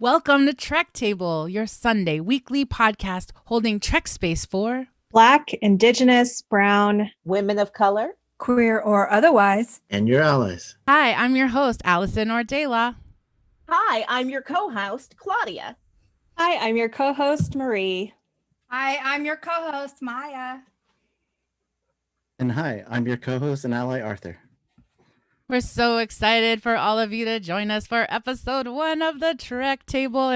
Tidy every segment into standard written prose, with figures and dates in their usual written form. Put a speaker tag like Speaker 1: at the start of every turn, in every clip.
Speaker 1: Welcome to Trek Table, your Sunday weekly podcast holding Trek space for
Speaker 2: Black, Indigenous, Brown,
Speaker 3: women of color,
Speaker 4: queer or otherwise,
Speaker 5: and your allies.
Speaker 1: Hi, I'm your host, Allison Ordela.
Speaker 3: Hi, I'm your co-host, Claudia.
Speaker 2: Hi, I'm your co-host, Marie.
Speaker 4: Hi, I'm your co-host, Maya.
Speaker 5: And hi, I'm your co-host and ally, Arthur.
Speaker 1: We're so excited for all of you to join us for episode 1 of the Trek Table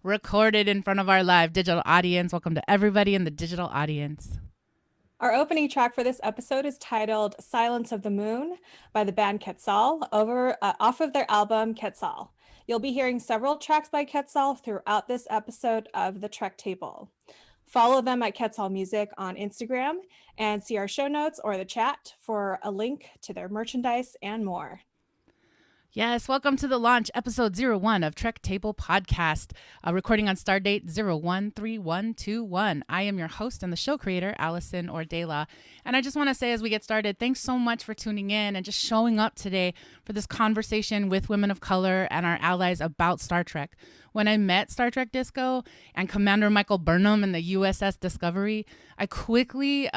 Speaker 1: recorded in front of our live digital audience. Welcome to everybody in the digital audience.
Speaker 2: Our opening track for this episode is titled Silence of the Moon by the band Quetzal off of their album Quetzal. You'll be hearing several tracks by Quetzal throughout this episode of the Trek Table. Follow them at Quetzal Music on Instagram and see our show notes or the chat for a link to their merchandise and more.
Speaker 1: Yes, welcome to the launch, episode 01 of Trek Table Podcast, recording on stardate 013121. I am your host and the show creator, Allison Ordela. And I just want to say as we get started, thanks so much for tuning in and just showing up today for this conversation with women of color and our allies about Star Trek. When I met Star Trek Disco and Commander Michael Burnham in the USS Discovery, I quickly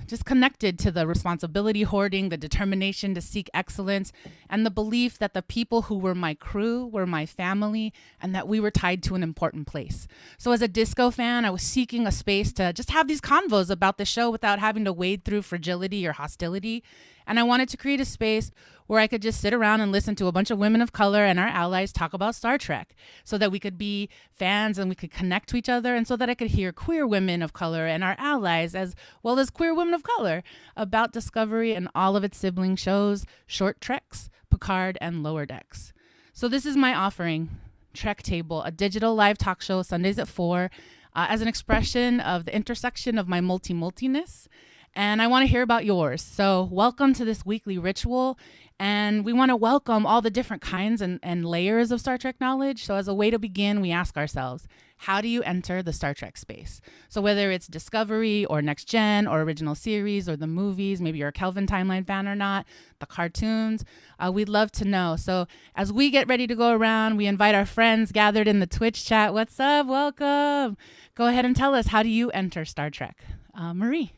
Speaker 1: just connected to the responsibility hoarding, the determination to seek excellence, and the belief that the people who were my crew were my family and that we were tied to an important place. So as a Disco fan, I was seeking a space to just have these convos about the show without having to wade through fragility or hostility. And I wanted to create a space where I could just sit around and listen to a bunch of women of color and our allies talk about Star Trek so that we could be fans and we could connect to each other, and so that I could hear queer women of color and our allies as well as queer women of color about Discovery and all of its sibling shows, Short Treks, Picard, and Lower Decks. So this is my offering, Trek Table, a digital live talk show Sundays at 4 as an expression of the intersection of my multi-multiness. And I want to hear about yours. So welcome to this weekly ritual. And we want to welcome all the different kinds and layers of Star Trek knowledge. So as a way to begin, we ask ourselves, how do you enter the Star Trek space? So whether it's Discovery or Next Gen or original series or the movies, maybe you're a Kelvin timeline fan or not, the cartoons, we'd love to know. So as we get ready to go around, we invite our friends gathered in the Twitch chat. What's up? Welcome. Go ahead and tell us, how do you enter Star Trek? Marie.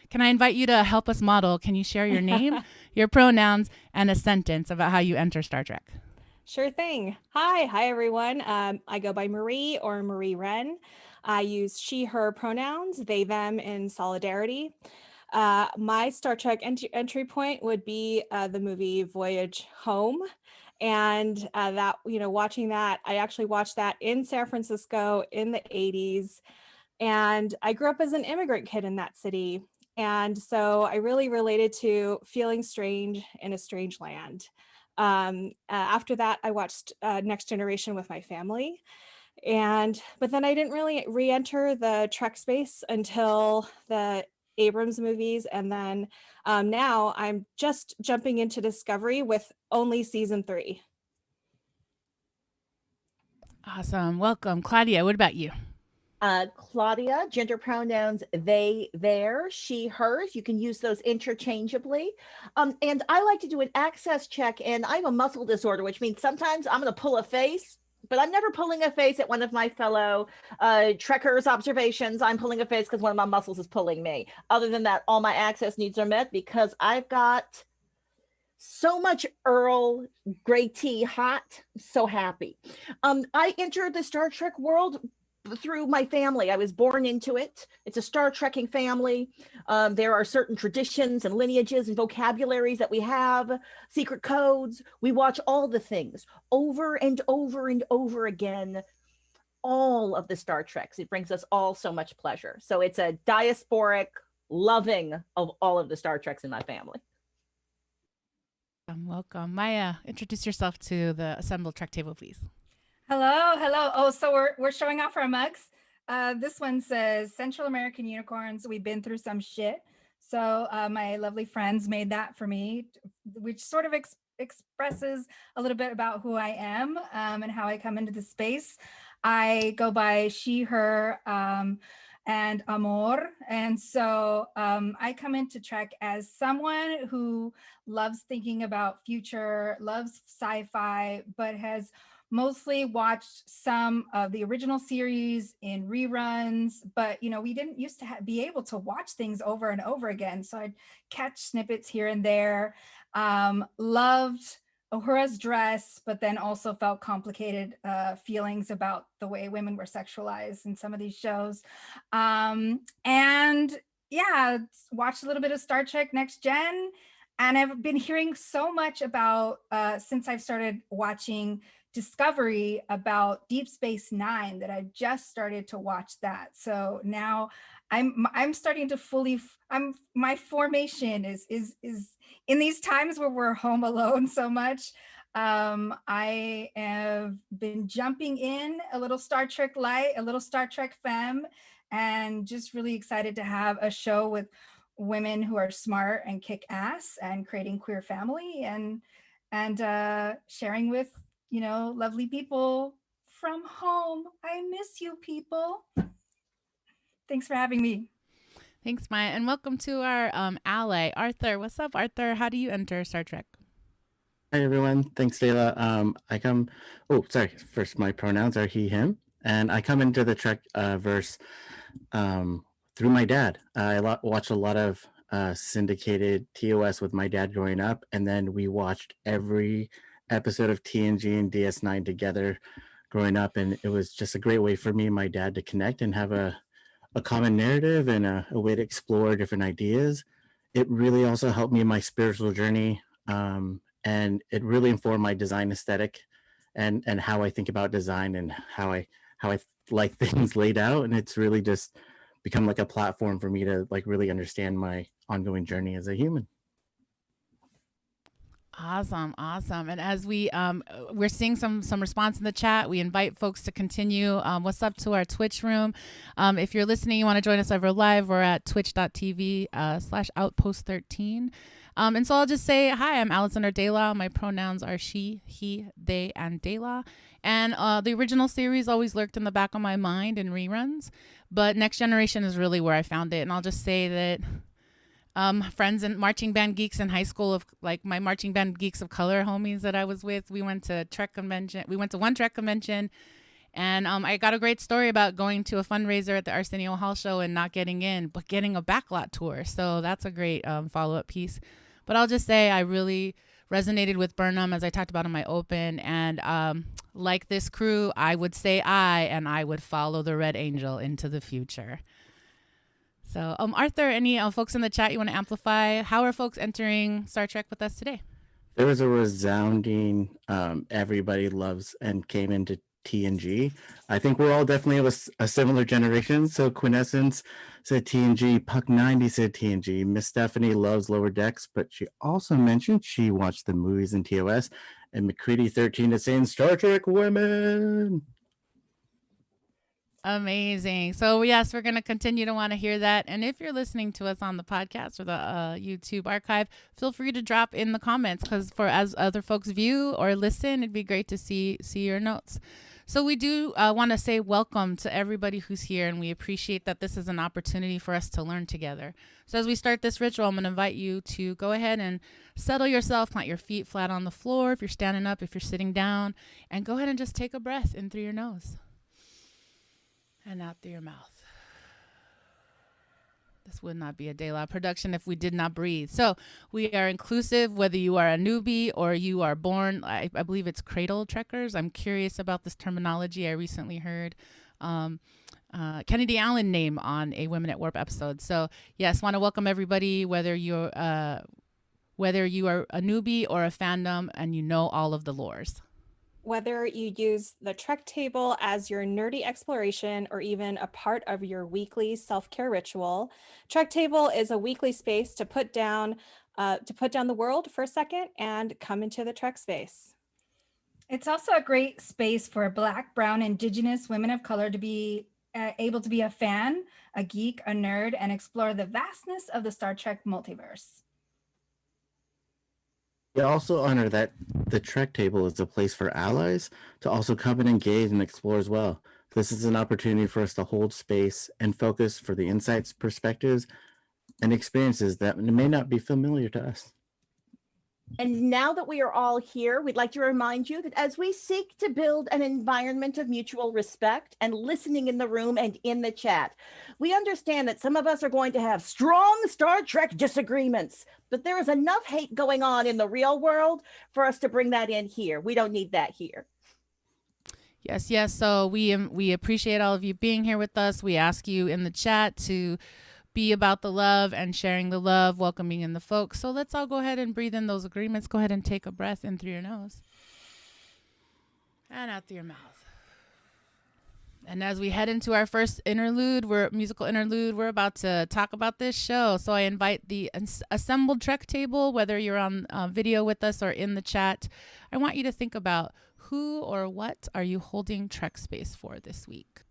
Speaker 1: Can I invite you to help us model? Can you share your name, your pronouns, and a sentence about how you enter Star Trek?
Speaker 2: Sure thing. Hi everyone. I go by Marie or Marie Wren. I use she, her pronouns, they, them in solidarity. My Star Trek entry point would be the movie Voyage Home. And watching that, I actually watched that in San Francisco in the 80s. And I grew up as an immigrant kid in that city. And so I really related to feeling strange in a strange land. After that, I watched Next Generation with my family. But then I didn't really re-enter the Trek space until the Abrams movies. And then now I'm just jumping into Discovery with only season 3.
Speaker 1: Awesome. Welcome. Claudia, what about you?
Speaker 3: Claudia, gender pronouns, they, their, she, hers. You can use those interchangeably. And I like to do an access check, and I have a muscle disorder, which means sometimes I'm going to pull a face, but I'm never pulling a face at one of my fellow Trekkers' observations. I'm pulling a face because one of my muscles is pulling me. Other than that, all my access needs are met because I've got so much Earl Grey tea hot. I'm so happy. I entered the Star Trek world through my family. I was born into it. It's a Star Trekking family. There are certain traditions and lineages and vocabularies that we have, secret codes. We watch all the things over and over and over again, all of the Star Treks. It brings us all so much pleasure. So it's a diasporic loving of all of the Star Treks in my family.
Speaker 1: Welcome. Maya, introduce yourself to the assembled Trek Table, please.
Speaker 4: Hello. Oh, so we're showing off our mugs. This one says Central American Unicorns. We've been through some shit. So my lovely friends made that for me, which sort of expresses a little bit about who I am and how I come into the space. I go by she, her, and amor. And so I come into Trek as someone who loves thinking about future, loves sci-fi, but has mostly watched some of the original series in reruns, but we didn't used to be able to watch things over and over again. So I'd catch snippets here and there. Loved Uhura's dress, but then also felt complicated feelings about the way women were sexualized in some of these shows. And yeah, watched a little bit of Star Trek Next Gen. And I've been hearing so much about, since I've started watching Discovery, about Deep Space Nine, that I've just started to watch that. So now I'm starting to my formation is in these times where we're home alone so much. I have been jumping in a little Star Trek light, a little Star Trek femme, and just really excited to have a show with women who are smart and kick ass and creating queer family and sharing with lovely people from home. I miss you, people. Thanks for having me.
Speaker 1: Thanks, Maya, and welcome to our ally, Arthur. What's up, Arthur? How do you enter Star Trek?
Speaker 5: Hi, everyone. Thanks, Dayla. First, my pronouns are he, him, and I come into the Trek verse through my dad. I watched a lot of syndicated TOS with my dad growing up, and then we watched every episode of TNG and DS9 together growing up, and it was just a great way for me and my dad to connect and have a common narrative and a way to explore different ideas. It really also helped me in my spiritual journey, and it really informed my design aesthetic and how I think about design and how I like things laid out. And it's really just become like a platform for me to like really understand my ongoing journey as a human.
Speaker 1: Awesome. And as we're seeing some response in the chat, we invite folks to continue. What's up to our Twitch room? If you're listening, you want to join us over live, we're at twitch.tv/outpost13. And so I'll just say, hi, I'm Aliza or Dayla. My pronouns are she, he, they, and Dayla. And the original series always lurked in the back of my mind in reruns, but Next Generation is really where I found it. And I'll just say that friends and marching band geeks in high school, of like my marching band geeks of color homies that I was with, we went to Trek convention. We went to one Trek convention, and I got a great story about going to a fundraiser at the Arsenio Hall show and not getting in, but getting a backlot tour. So that's a great follow-up piece. But I'll just say I really resonated with Burnham, as I talked about in my open, and like this crew, I would say I would follow the Red Angel into the future. So, Arthur, any folks in the chat you want to amplify? How are folks entering Star Trek with us today?
Speaker 5: There was a resounding everybody loves and came into TNG. I think we're all definitely of a similar generation. So Quintessence said TNG, Puck 90 said TNG, Miss Stephanie loves Lower Decks, but she also mentioned she watched the movies in TOS, and McCready 13 is saying Star Trek women.
Speaker 1: Amazing. So yes, we're going to continue to want to hear that. And if you're listening to us on the podcast or the YouTube archive, feel free to drop in the comments, because for as other folks view or listen, it'd be great to see your notes. So we do want to say welcome to everybody who's here, and we appreciate that this is an opportunity for us to learn together. So as we start this ritual, I'm going to invite you to go ahead and settle yourself, plant your feet flat on the floor if you're standing up, if you're sitting down, and go ahead and just take a breath in through your nose and out through your mouth. This would not be a Dayla production if we did not breathe. So we are inclusive, whether you are a newbie or you are born, I believe it's cradle trekkers. I'm curious about this terminology. I recently heard Kennedy Allen name on a Women at Warp episode. So yes, want to welcome everybody, whether you are a newbie or a fandom and you know all of the lores.
Speaker 2: Whether you use the Trek table as your nerdy exploration or even a part of your weekly self-care ritual, Trek table is a weekly space to put down the world for a second and come into the Trek space.
Speaker 4: It's also a great space for Black, Brown, Indigenous women of color to be able to be a fan, a geek, a nerd, and explore the vastness of the Star Trek multiverse.
Speaker 5: We also honor that the Trek table is a place for allies to also come and engage and explore as well. This is an opportunity for us to hold space and focus for the insights, perspectives, and experiences that may not be familiar to us.
Speaker 3: And now that we are all here, we'd like to remind you that as we seek to build an environment of mutual respect and listening in the room and in the chat, we understand that some of us are going to have strong Star Trek disagreements, but there is enough hate going on in the real world for us to bring that in here. We don't need that here.
Speaker 1: Yes, yes. So we appreciate all of you being here with us. We ask you in the chat to be about the love and sharing the love, welcoming in the folks. So let's all go ahead and breathe in those agreements. Go ahead and take a breath in through your nose and out through your mouth. And as we head into our first musical interlude, we're about to talk about this show. So I invite the assembled Trek table, whether you're on video with us or in the chat, I want you to think about who or what are you holding Trek space for this week?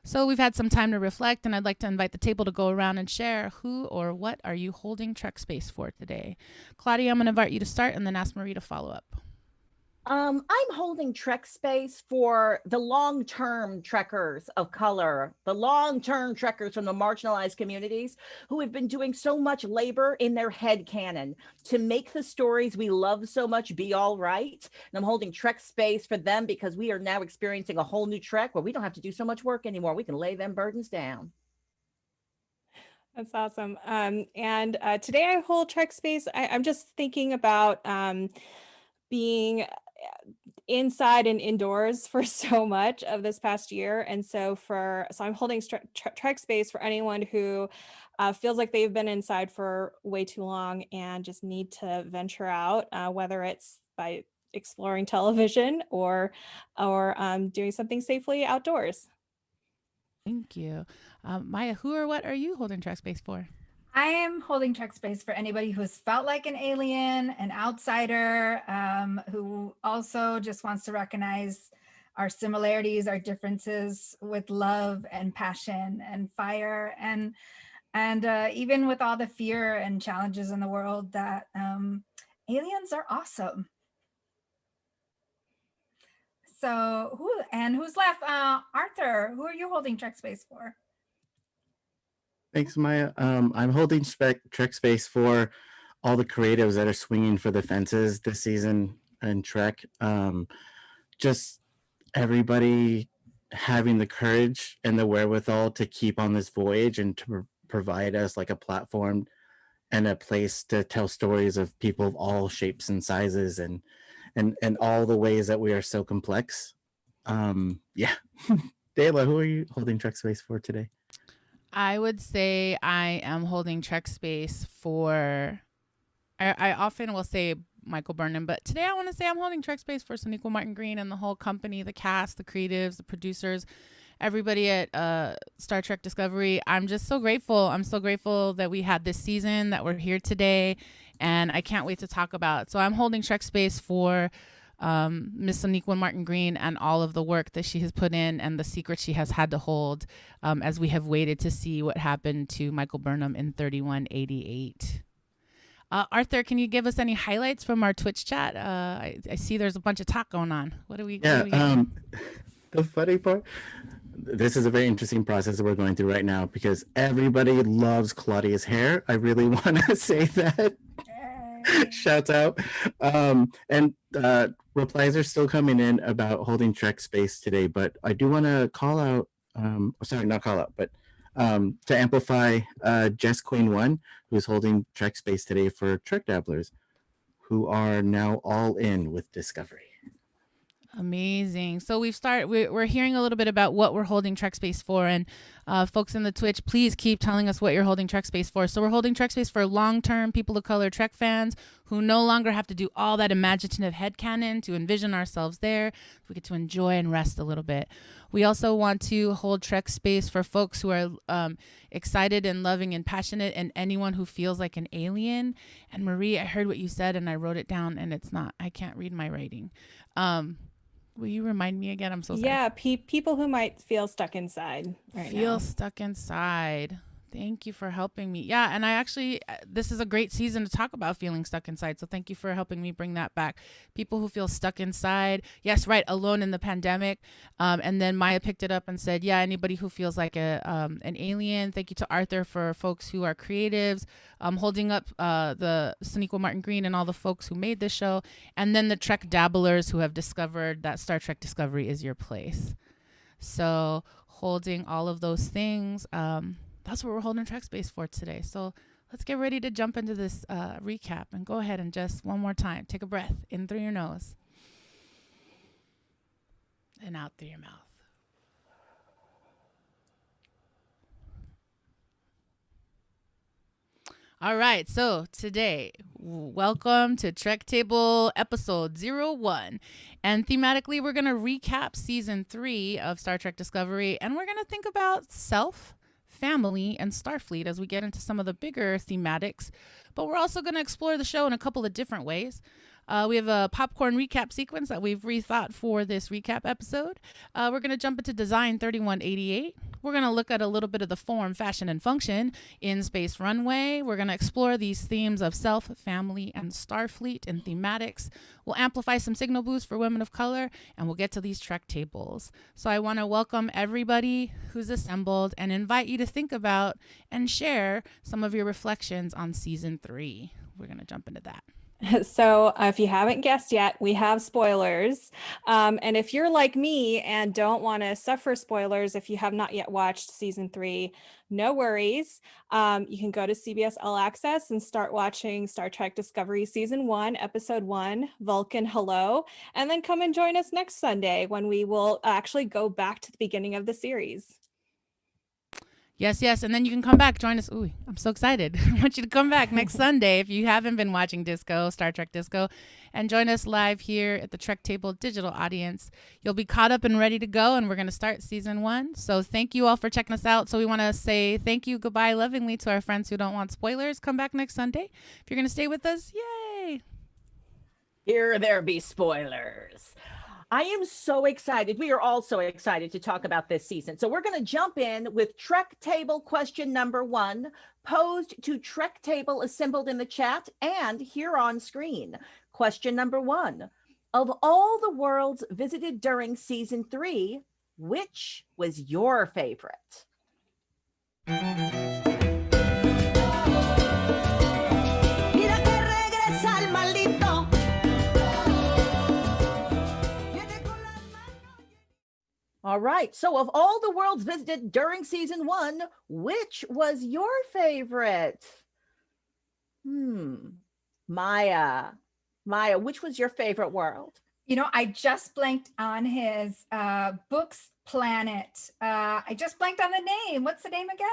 Speaker 1: So we've had some time to reflect, and I'd like to invite the table to go around and share who or what are you holding Trek space for today. Claudia, I'm going to invite you to start and then ask Marie to follow up.
Speaker 3: I'm holding Trek space for the long-term Trekkers of color, the long-term Trekkers from the marginalized communities who have been doing so much labor in their head canon to make the stories we love so much be all right. And I'm holding Trek space for them because we are now experiencing a whole new Trek where we don't have to do so much work anymore. We can lay them burdens down.
Speaker 2: That's awesome. And today I hold Trek space. I'm just thinking about being inside and indoors for so much of this past year. And so I'm holding Trek space for anyone who feels like they've been inside for way too long and just need to venture out, whether it's by exploring television or doing something safely outdoors.
Speaker 1: Thank you. Maya, who or what are you holding Trek space for?
Speaker 4: I am holding Trek space for anybody who has felt like an alien, an outsider, who also just wants to recognize our similarities, our differences with love and passion and fire, and even with all the fear and challenges in the world, that aliens are awesome. So who's left? Arthur, who are you holding Trek space for?
Speaker 5: Thanks, Maya. I'm holding Trek space for all the creatives that are swinging for the fences this season in Trek. Just everybody having the courage and the wherewithal to keep on this voyage and to provide us like a platform and a place to tell stories of people of all shapes and sizes and all the ways that we are so complex. Yeah. Dayla, who are you holding Trek space for today?
Speaker 1: I would say I am holding Trek space for, I often will say Michael Burnham, but today I want to say I'm holding Trek space for Sonequa Martin Green and the whole company, the cast, the creatives, the producers, everybody at Star Trek Discovery. I'm just so grateful. I'm so grateful that we had this season, that we're here today, and I can't wait to talk about it. So I'm holding Trek space for Miss Sonequa Martin Green and all of the work that she has put in and the secrets she has had to hold as we have waited to see what happened to Michael Burnham in 3188. Arthur, can you give us any highlights from our Twitch chat? I see there's a bunch of talk going on. What do we
Speaker 5: the funny part, this is a very interesting process that we're going through right now because everybody loves Claudia's hair. I really want to say that. Shout out. And replies are still coming in about holding Trek space today, but I do want to call out, to amplify Jess Queen One, who's holding Trek space today for Trek Dabblers, who are now all in with Discovery.
Speaker 1: Amazing. So we're hearing a little bit about what we're holding Trek space for, and folks in the Twitch, please keep telling us what you're holding Trek space for. So we're holding Trek space for long-term people of color Trek fans who no longer have to do all that imaginative headcanon to envision ourselves there. We get to enjoy and rest a little bit. We also want to hold Trek space for folks who are excited and loving and passionate, and anyone who feels like an alien. And Marie, I heard what you said and I wrote it down, and I can't read my writing. Will you remind me again? I'm so sorry.
Speaker 2: Yeah, people who might feel stuck inside right now.
Speaker 1: Stuck inside. Thank you for helping me. Yeah, and I actually, this is a great season to talk about feeling stuck inside. So thank you for helping me bring that back. People who feel stuck inside. Yes, right, alone in the pandemic. And then Maya picked it up and said, yeah, anybody who feels like an alien. Thank you to Arthur for folks who are creatives, holding up the Sonequa Martin Green and all the folks who made this show. And then the Trek dabblers who have discovered that Star Trek Discovery is your place. So holding all of those things, that's what we're holding Trek Space for today. So let's get ready to jump into this recap, and go ahead and just one more time, take a breath in through your nose and out through your mouth. All right, so today, welcome to Trek Table episode 01. And thematically, we're going to recap season 3 of Star Trek Discovery, and we're going to think about self, family, and Starfleet as we get into some of the bigger thematics. But we're also going to explore the show in a couple of different ways. We have a popcorn recap sequence that we've rethought for this recap episode. We're going to jump into Design 3188. We're going to look at a little bit of the form, fashion, and function in Space Runway. We're going to explore these themes of self, family, and Starfleet and thematics. We'll amplify some signal boosts for women of color, and we'll get to these Trek tables. So I want to welcome everybody who's assembled and invite you to think about and share some of your reflections on season 3. We're going to jump into that.
Speaker 2: So if you haven't guessed yet, we have spoilers. And if you're like me and don't want to suffer spoilers, if you have not yet watched season 3, no worries. You can go to CBS All Access and start watching Star Trek Discovery season 1, episode 1, Vulcan Hello, and then come and join us next Sunday when we will actually go back to the beginning of the series.
Speaker 1: Yes, yes. And then you can come back, join us. Ooh, I'm so excited. I want you to come back next Sunday if you haven't been watching Disco, Star Trek Disco, and join us live here at the Trek Table digital audience. You'll be caught up and ready to go, and we're going to start season 1. So thank you all for checking us out. So we want to say thank you, goodbye lovingly to our friends who don't want spoilers. Come back next Sunday. If you're going to stay with us, yay.
Speaker 3: Here there be spoilers. I am so excited. We are all so excited to talk about this season. So we're going to jump in with Trek Table question number 1, posed to Trek Table assembled in the chat and here on screen. Question number 1. Of all the worlds visited during season 3, which was your favorite? All right. So of all the worlds visited during season 1, which was your favorite? Maya, which was your favorite world?
Speaker 4: You know, I just blanked on his books planet. I just blanked on the name. What's the name again?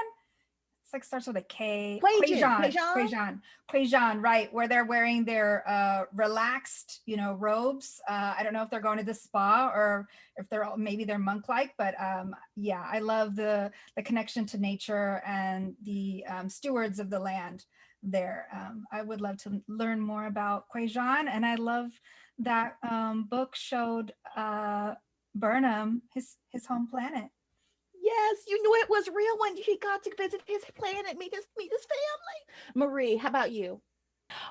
Speaker 4: It's like starts with a K. Quajan, right, where they're wearing their relaxed, robes. I don't know if they're going to the spa or if maybe they're monk-like, but yeah, I love the connection to nature and the stewards of the land there. I would love to learn more about Quajan, and I love that book showed Burnham his home planet.
Speaker 3: Yes, you knew it was real when he got to visit his planet, meet his family. Marie, how about you?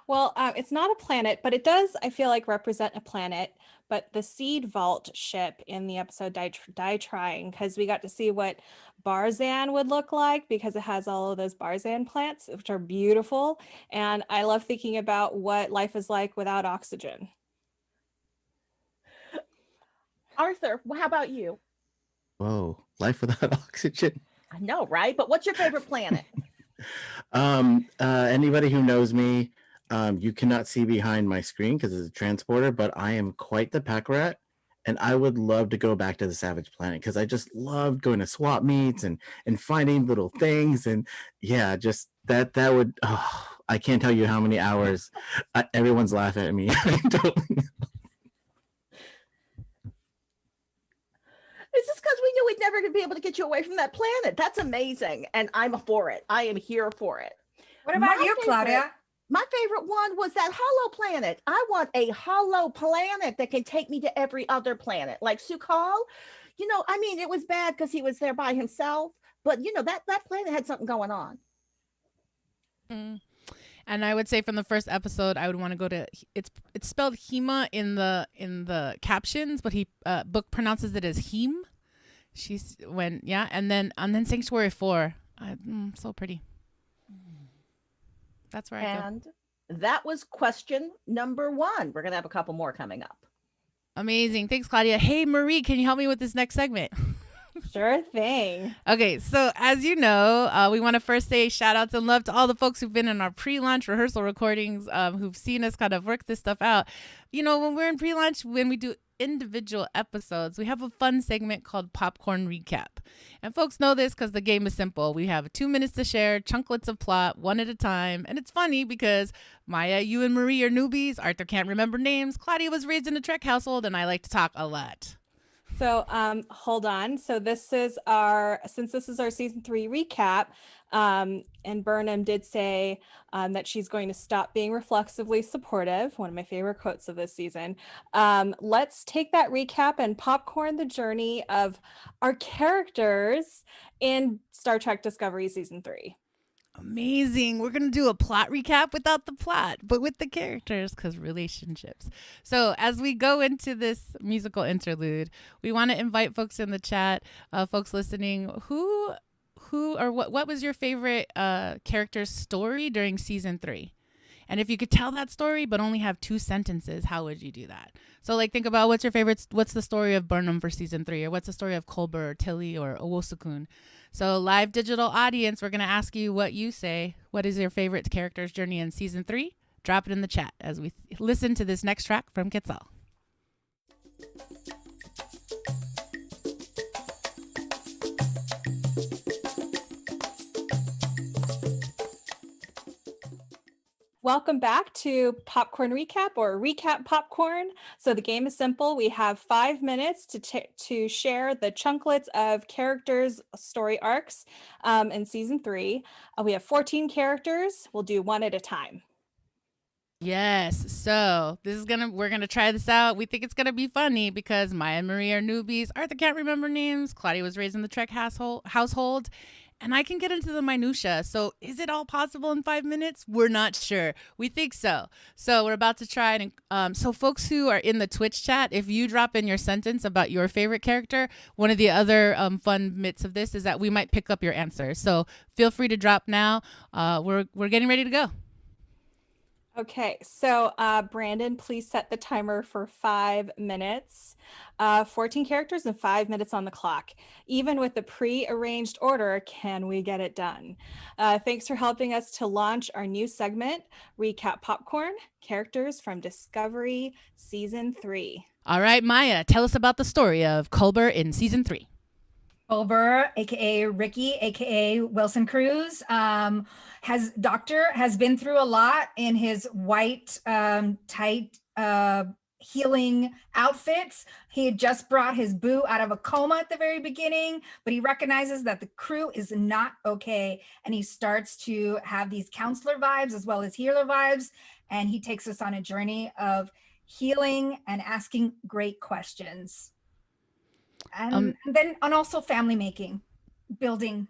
Speaker 2: Well, it's not a planet, but it does, I feel like, represent a planet. But the Seed Vault ship in the episode Die Trying, because we got to see what Barzan would look like, because it has all of those Barzan plants, which are beautiful. And I love thinking about what life is like without oxygen.
Speaker 3: Arthur, how about you?
Speaker 5: Whoa, life without oxygen.
Speaker 3: I know, right? But what's your favorite planet?
Speaker 5: Anybody who knows me, you cannot see behind my screen because it's a transporter, but I am quite the pack rat, and I would love to go back to the Savage Planet because I just loved going to swap meets and finding little things, and yeah, just that would. Oh, I can't tell you how many hours. Everyone's laughing at me. I don't know.
Speaker 3: It's just because we knew we'd never be able to get you away from that planet. That's amazing. And I'm for it. I am here for it.
Speaker 4: What about you, Claudia?
Speaker 3: My favorite one was that hollow planet. I want a hollow planet that can take me to every other planet. Like Sukhal, it was bad because he was there by himself. but that planet had something going on.
Speaker 1: Mm. And I would say from the first episode, I would want to go to it's spelled Hema in the captions, but he book pronounces it as Hem. And then Sanctuary 4. So pretty. That's where I go.
Speaker 3: And that was question number 1. We're gonna have a couple more coming up.
Speaker 1: Amazing. Thanks, Claudia. Hey, Marie, can you help me with this next segment?
Speaker 2: Sure thing.
Speaker 1: Okay, so as you know, we want to first say shout outs and love to all the folks who've been in our pre-launch rehearsal recordings, who've seen us kind of work this stuff out. When we're in pre-launch, when we do individual episodes, we have a fun segment called Popcorn Recap. And folks know this because the game is simple. We have 2 minutes to share, chunklets of plot, one at a time. And it's funny because Maya, you and Marie are newbies. Arthur can't remember names. Claudia was raised in a Trek household, and I like to talk a lot.
Speaker 2: So hold on. So since this is our season 3 recap, and Burnham did say that she's going to stop being reflexively supportive, one of my favorite quotes of this season. Let's take that recap and popcorn the journey of our characters in Star Trek Discovery season 3.
Speaker 1: Amazing. We're going to do a plot recap without the plot, but with the characters, because relationships. So as we go into this musical interlude, we want to invite folks in the chat, folks listening, who or what was your favorite character's story during season 3? And if you could tell that story, but only have 2 sentences, how would you do that? So think about what's the story of Burnham for season 3, or what's the story of Culber or Tilly or Owosukun. So live digital audience, we're going to ask you what you say. What is your favorite character's journey in season 3? Drop it in the chat as we listen to this next track from Quetzal.
Speaker 2: Welcome back to Popcorn Recap, or Recap Popcorn. So the game is simple. We have 5 minutes to share the chunklets of characters' story arcs in season 3. We have 14 characters. We'll do one at a time.
Speaker 1: Yes. So we're gonna try this out. We think it's gonna be funny because Maya and Marie are newbies. Arthur can't remember names. Claudia was raised in the Trek household. And I can get into the minutia. So is it all possible in 5 minutes? We're not sure. We think so. So we're about to try it. And so folks who are in the Twitch chat, if you drop in your sentence about your favorite character, one of the other fun bits of this is that we might pick up your answer. So feel free to drop now. We're getting ready to go.
Speaker 2: Okay, so Brandon, please set the timer for 5 minutes. 14 characters and 5 minutes on the clock. Even with the pre-arranged order, can we get it done? Thanks for helping us to launch our new segment, Recap Popcorn, Characters from Discovery Season 3.
Speaker 1: All right, Maya, tell us about the story of Culber in Season 3.
Speaker 4: Culber, aka Ricky, aka Wilson Cruz, has been through a lot in his white tight healing outfits. He had just brought his boo out of a coma at the very beginning, but he recognizes that the crew is not okay, and he starts to have these counselor vibes as well as healer vibes, and he takes us on a journey of healing and asking great questions. And also family making, building,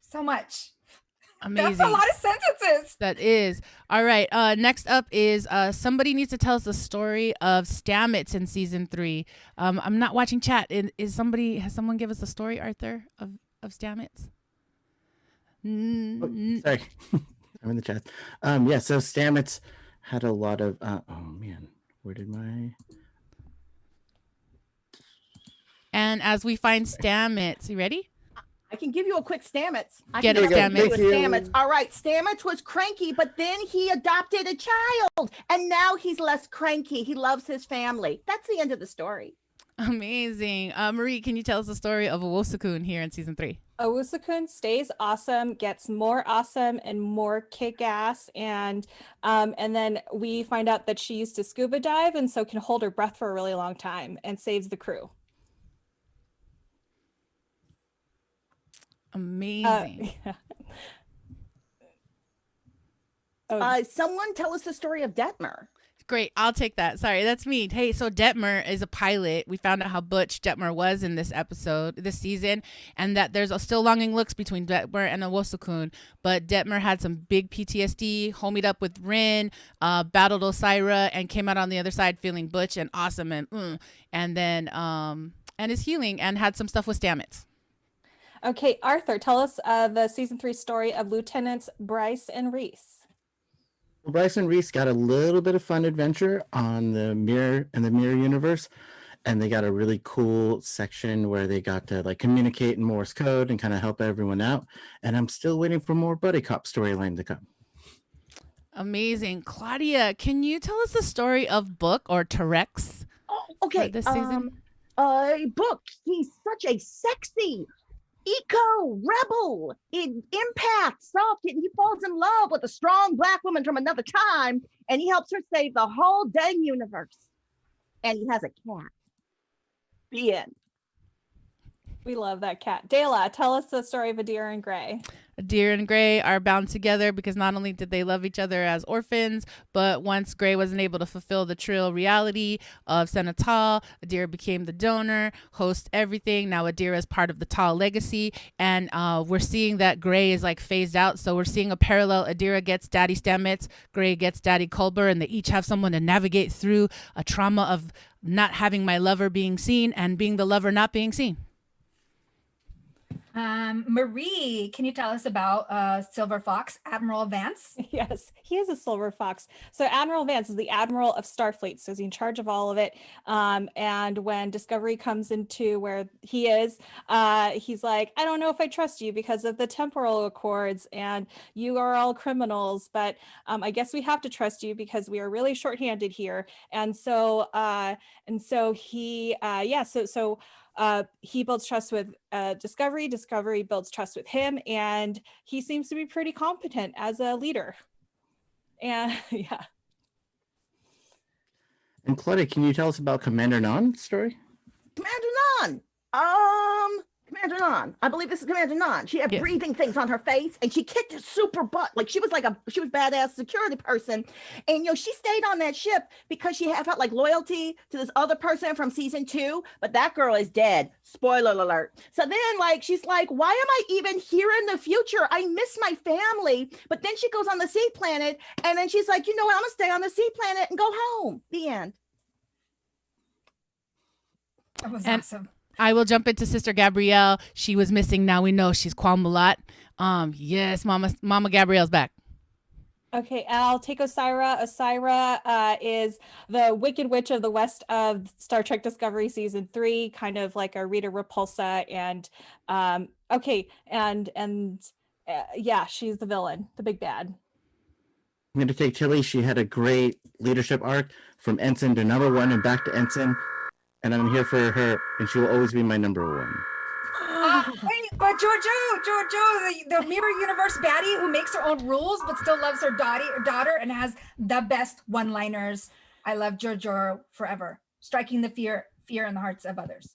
Speaker 4: so much.
Speaker 1: Amazing.
Speaker 4: That's a lot of sentences.
Speaker 1: That is. All right. Next up is somebody needs to tell us the story of Stamets in season 3. I'm not watching chat. Has someone give us a story, Arthur, of Stamets?
Speaker 5: Sorry. I'm in the chat. So Stamets had a lot of where did my
Speaker 1: And as we find Stamets, you ready?
Speaker 3: I can give you a quick Stamets.
Speaker 1: Get it, Stamets.
Speaker 3: Stamets. All right, Stamets was cranky, but then he adopted a child, and now he's less cranky. He loves his family. That's the end of the story.
Speaker 1: Amazing. Marie, can you tell us the story of Owosukun here in season 3?
Speaker 2: Owosukun stays awesome, gets more awesome and more kick-ass, and then we find out that she used to scuba dive and so can hold her breath for a really long time and saves the crew.
Speaker 1: Amazing.
Speaker 3: Someone tell us the story of Detmer.
Speaker 1: Great. I'll take that. Sorry, that's me. Hey, so Detmer is a pilot. We found out how butch Detmer was in this season, and that there's still longing looks between Detmer and Owosokun. But Detmer had some big PTSD, homied up with Rin, battled Osira, and came out on the other side feeling butch and awesome and then and is healing and had some stuff with Stamets.
Speaker 2: Okay, Arthur, tell us the season 3 story of Lieutenants Bryce and Reese.
Speaker 5: Bryce and Reese got a little bit of fun adventure on the mirror universe, and they got a really cool section where they got to like communicate in Morse code and kind of help everyone out. And I'm still waiting for more buddy cop storyline to come.
Speaker 1: Amazing. Claudia, can you tell us the story of Book or Terex?
Speaker 3: Oh, okay.
Speaker 1: This season?
Speaker 3: Book. He's such a sexy eco rebel in Impact soft. He falls in love with a strong Black woman from another time, and he helps her save the whole dang universe. And he has a cat. The end.
Speaker 2: We love that cat. Dayla, tell us the story of Adira and Gray.
Speaker 1: Adira and Gray are bound together because not only did they love each other as orphans, but once Gray wasn't able to fulfill the Trill reality of Senatal, Adira became the donor, host everything. Now Adira is part of the Tal legacy, and we're seeing that Gray is like phased out. So we're seeing a parallel. Adira gets Daddy Stamets, Gray gets Daddy Culber, and they each have someone to navigate through a trauma of not having my lover being seen and being the lover not being seen.
Speaker 4: Marie, can you tell us about Silver Fox, Admiral Vance?
Speaker 2: Yes, he is a Silver Fox. So Admiral Vance is the Admiral of Starfleet, so he's in charge of all of it. And when Discovery comes into where he is, he's like, I don't know if I trust you because of the temporal accords, and you are all criminals, but I guess we have to trust you because we are really shorthanded here. And so he, he builds trust with Discovery. Discovery builds trust with him, and he seems to be pretty competent as a leader. And yeah.
Speaker 5: And Claudia, can you tell us about Commander Nan's story?
Speaker 3: Commander Nan. Commander Nan. I believe this is Commander Nan. She had breathing things on her face, and she kicked it super butt. Like she was badass security person. And she stayed on that ship because she had felt like loyalty to this other person from season 2, but that girl is dead. Spoiler alert. So then she's like, why am I even here in the future? I miss my family. But then she goes on the sea planet, and then she's like, you know what? I'm gonna stay on the sea planet and go home. The end.
Speaker 4: That was awesome.
Speaker 1: I will jump into Sister Gabrielle. She was missing. Now we know she's Qualmalat. Yes, Mama Gabrielle's back.
Speaker 2: Okay, I'll take Osira. Osira is the Wicked Witch of the West of Star Trek Discovery Season 3, kind of like a Rita Repulsa. And she's the villain, the big bad.
Speaker 5: I'm going to take Tilly. She had a great leadership arc from ensign to number 1 and back to ensign. And I'm here for her, and she will always be my number 1.
Speaker 4: But Jojo, the Mirror Universe baddie who makes her own rules but still loves her daughter and has the best one-liners. I love Jojo forever, striking the fear in the hearts of others.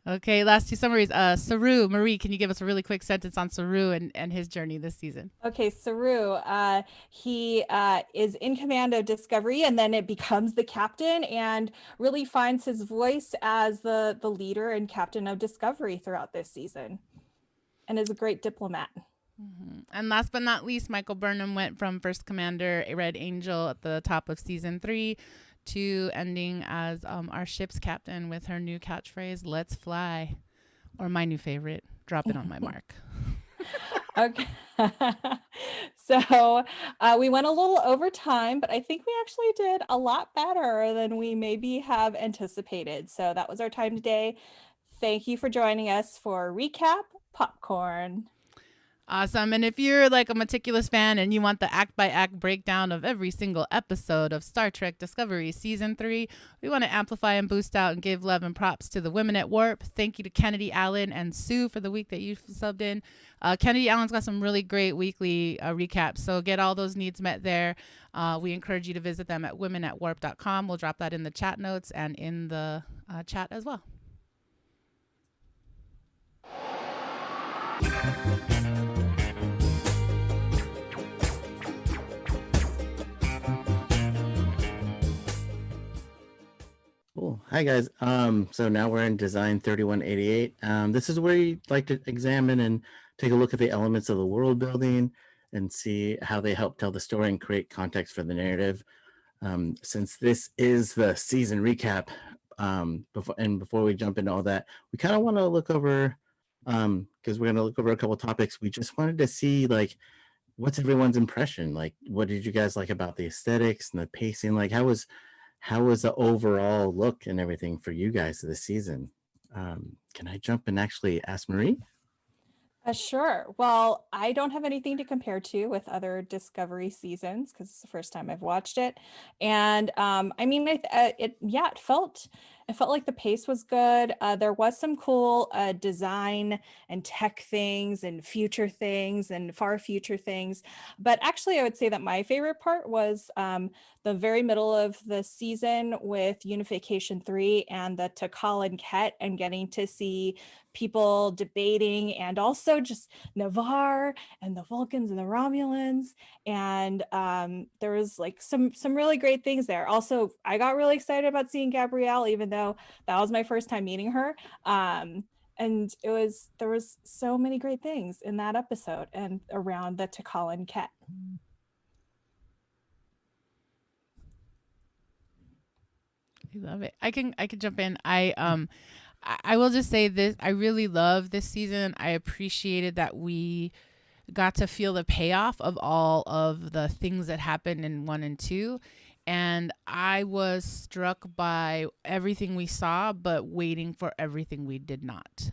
Speaker 4: Okay,
Speaker 1: last 2 summaries. Saru, Marie, can you give us a really quick sentence on Saru and his journey this season?
Speaker 2: Okay, Saru, he is in command of Discovery, and then it becomes the captain and really finds his voice as the leader and captain of Discovery throughout this season, and is a great diplomat.
Speaker 1: Mm-hmm. And last but not least, Michael Burnham went from First Commander Red Angel at the top of season 3 to ending as our ship's captain with her new catchphrase, "Let's fly," or my new favorite, "Drop it on my mark."
Speaker 2: Okay. So we went a little over time, but I think we actually did a lot better than we maybe have anticipated. So that was our time today. Thank you for joining us for Recap Popcorn.
Speaker 1: Awesome. And if you're like a meticulous fan and you want the act by act breakdown of every single episode of Star Trek Discovery Season 3, we want to amplify and boost out and give love and props to the women at Warp. Thank you to Kennedy Allen and Sue for the week that you subbed in. Kennedy Allen's got some really great weekly recaps, so get all those needs met there. We encourage you to visit them at womenatwarp.com. We'll drop that in the chat notes and in the chat as well.
Speaker 5: Oh, hi guys. So now we're in design 3188. This is where you like to examine and take a look at the elements of the world building and see how they help tell the story and create context for the narrative. Since this is the season recap, before we jump into all that, we kind of want to look over, because we're going to look over a couple topics. We just wanted to see like what's everyone's impression? Like, what did you guys like about the aesthetics and the pacing? Like, how was the overall look and everything for you guys this season? Can I jump and actually ask Marie?
Speaker 2: Sure. Well, I don't have anything to compare to with other Discovery seasons because it's the first time I've watched it, and I mean, it felt like the pace was good. There was some cool design and tech things and future things and far future things, but actually, I would say that my favorite part was the very middle of the season with Unification 3 and the Takal and Ket, and getting to see people debating, and also just Navarre and the Vulcans and the Romulans, and there was like some really great things there. Also, I got really excited about seeing Gabrielle, even though that was my first time meeting her. And there was so many great things in that episode and around the Takal and Ket.
Speaker 1: I love it. I can jump in. I will just say this. I really love this season. I appreciated that we got to feel the payoff of all of the things that happened in 1 and 2. And I was struck by everything we saw, but waiting for everything we did not.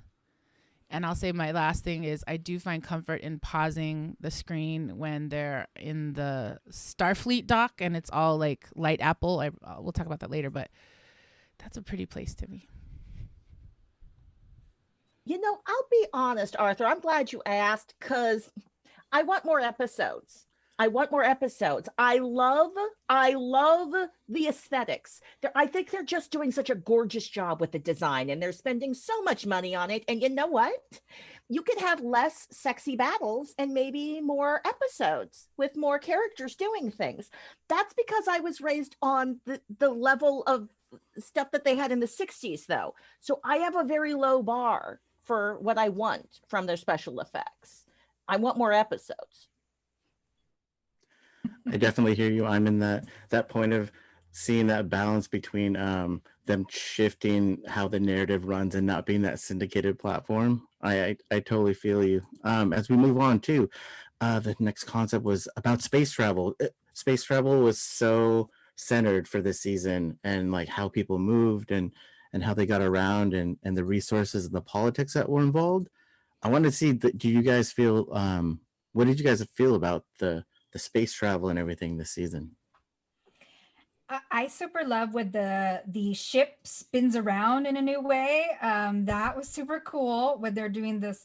Speaker 1: And I'll say my last thing is I do find comfort in pausing the screen when they're in the Starfleet dock and it's all like light apple. We'll talk about that later, but that's a pretty place to me.
Speaker 3: You know, I'll be honest, Arthur. I'm glad you asked because I want more episodes. I love the aesthetics. I think they're just doing such a gorgeous job with the design, and they're spending so much money on it. And you know what? You could have less sexy battles and maybe more episodes with more characters doing things. That's because I was raised on the level of stuff that they had in the 60s, though. So I have a very low bar for what I want from their special effects. I want more episodes.
Speaker 5: I definitely hear you. I'm in that point of seeing that balance between them shifting how the narrative runs and not being that syndicated platform. I totally feel you. As we move on too, the next concept was about space travel. Space travel was so centered for this season, and like how people moved and how they got around, and the resources and the politics that were involved. I wanted to see, do you guys feel, what did you guys feel about the space travel and everything this season?
Speaker 4: I super love when the ship spins around in a new way. That was super cool when they're doing the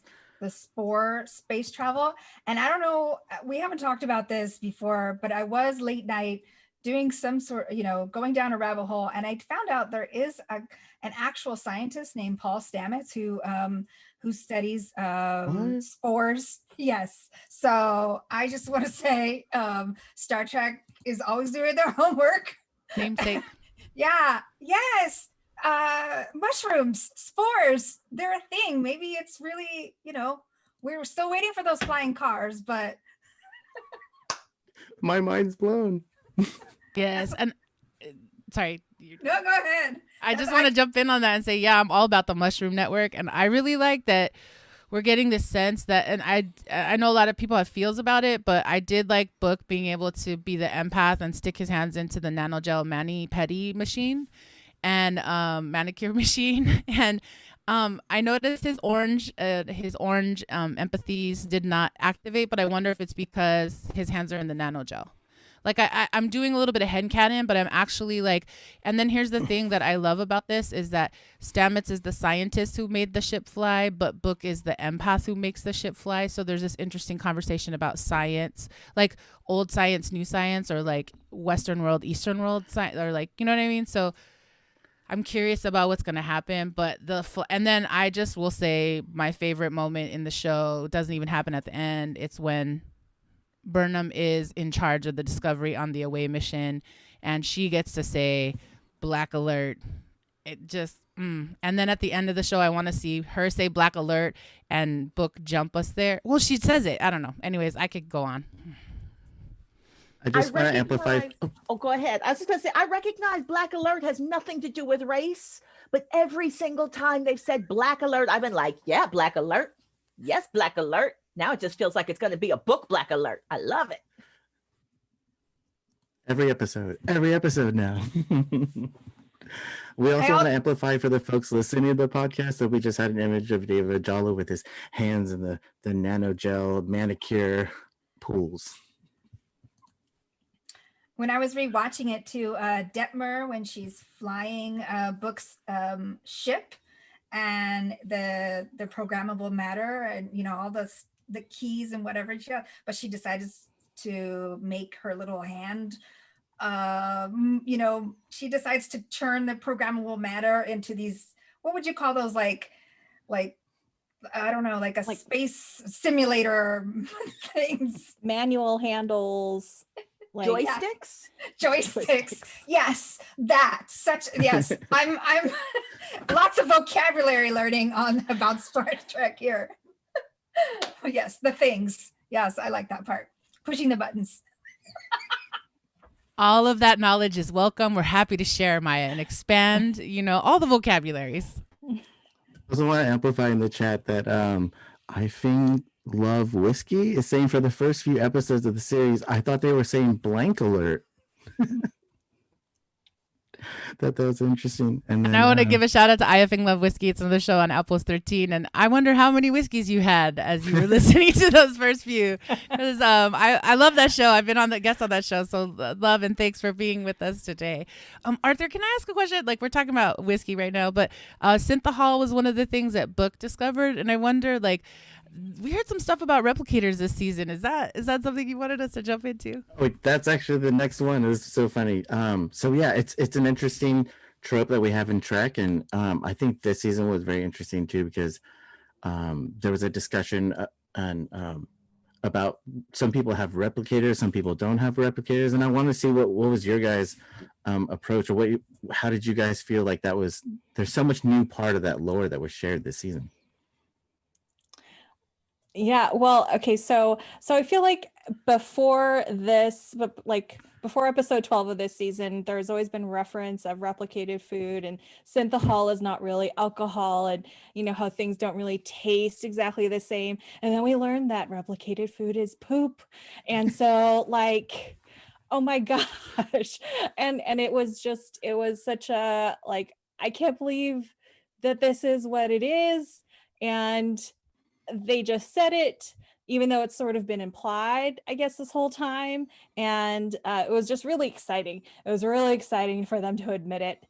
Speaker 4: spore space travel. And I don't know, we haven't talked about this before, but I was late night doing some sort, going down a rabbit hole, and I found out there is an actual scientist named Paul Stamets who studies spores. Yes. So I just want to say Star Trek is always doing their homework.
Speaker 1: Namesake.
Speaker 4: Yeah. Yes. Mushrooms, spores, they're a thing. Maybe it's really, we're still waiting for those flying cars, but
Speaker 5: My mind's blown.
Speaker 1: Yes. And sorry.
Speaker 4: No, go ahead.
Speaker 1: I just want to jump in on that and say, yeah, I'm all about the Mushroom Network. And I really like that we're getting this sense that, and I know a lot of people have feels about it, but I did like Book being able to be the empath and stick his hands into the nanogel mani-pedi machine and manicure machine. And I noticed his orange empathies did not activate, but I wonder if it's because his hands are in the nanogel. Like I'm doing a little bit of headcanon, but I'm actually like, and then here's the thing that I love about this is that Stamets is the scientist who made the ship fly, but Book is the empath who makes the ship fly. So there's this interesting conversation about science, like old science, new science, or like Western world, Eastern world science, or like, you know what I mean? So I'm curious about what's going to happen, but and then I just will say my favorite moment in the show doesn't even happen at the end. It's when Burnham is in charge of the Discovery on the away mission, and she gets to say Black Alert, it just, and then at the end of the show, I want to see her say Black Alert and Book jump us there. Well, she says it. I don't know. Anyways, I could go on.
Speaker 5: I just want to amplify.
Speaker 3: Oh, go ahead. I was just going to say, I recognize Black Alert has nothing to do with race, but every single time they've said Black Alert, I've been like, yeah, Black Alert. Yes, Black Alert. Now it just feels like it's going to be a book Black Alert. I love it.
Speaker 5: Every episode now. We also want to amplify for the folks listening to the podcast that we just had an image of David Ajala with his hands in the nano gel manicure pools.
Speaker 4: When I was rewatching it to Detmer, when she's flying Book's ship and the programmable matter and, you know, all the keys and whatever, but she decides to make her little hand, you know, she decides to turn the programmable matter into these, what would you call those? Like, I don't know, like a space simulator things.
Speaker 2: Manual handles. Like,
Speaker 3: joysticks.
Speaker 4: Yes, yes. I'm lots of vocabulary learning about Star Trek here. Yes, the things. Yes, I like that part. Pushing the buttons.
Speaker 1: All of that knowledge is welcome. We're happy to share, Maya, and expand, you know, all the vocabularies.
Speaker 5: I also want to amplify in the chat that I think Love Whiskey is saying for the first few episodes of the series, I thought they were saying Blank Alert. That was interesting. And then,
Speaker 1: I want to give a shout out to IFing Love Whiskey. It's another show on Apple's 13. And I wonder how many whiskeys you had as you were listening to those first few. Because I love that show. I've been on the guest on that show. So love and thanks for being with us today. Arthur, can I ask a question? Like, we're talking about whiskey right now, but synthahol was one of the things that Book discovered. And I wonder, like, we heard some stuff about replicators this season. Is that something you wanted us to jump into?
Speaker 5: Wait, that's actually the next one. It's so funny. So yeah, it's an interesting trope that we have in Trek, and I think this season was very interesting too because there was a discussion about some people have replicators, some people don't have replicators, and I want to see what was your guys' approach, or how did you guys feel like that was? There's so much new part of that lore that was shared this season.
Speaker 2: Yeah, well, okay, so I feel like before episode 12 of this season, there's always been reference of replicated food, and synthahol is not really alcohol, and you know how things don't really taste exactly the same. And then we learned that replicated food is poop. And so like, oh my gosh. And it was such a, like, I can't believe that this is what it is. And they just said it, even though it's sort of been implied, I guess, this whole time. And it was just really exciting. It was really exciting for them to admit it.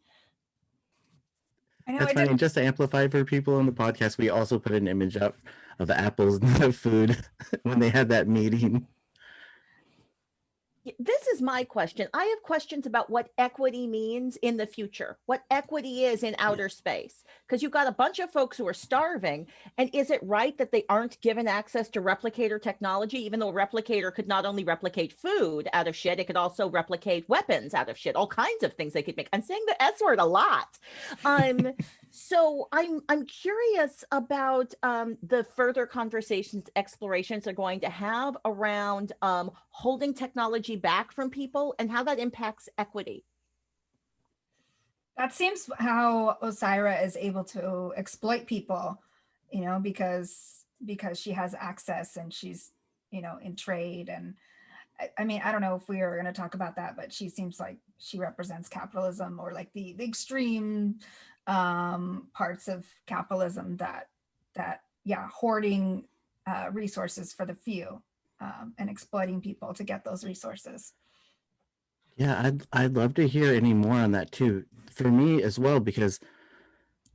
Speaker 4: I know.
Speaker 5: That's funny. And just to amplify for people on the podcast, we also put an image up of the apples and the food when they had that meeting.
Speaker 3: This is my question. I have questions about what equity means in the future, what equity is in outer space, because you've got a bunch of folks who are starving. And is it right that they aren't given access to replicator technology, even though a replicator could not only replicate food out of shit, it could also replicate weapons out of shit, all kinds of things they could make. I'm saying the S word a lot. So I'm curious about the further conversations, explorations they're going to have around holding technology back from people and how that impacts equity.
Speaker 4: That seems how Osira is able to exploit people, you know, because she has access and she's, you know, in trade. And I mean, I don't know if we are going to talk about that, but she seems like she represents capitalism, or like the extreme parts of capitalism that hoarding resources for the few and exploiting people to get those resources.
Speaker 5: Yeah, I'd love to hear any more on that too, for me as well, because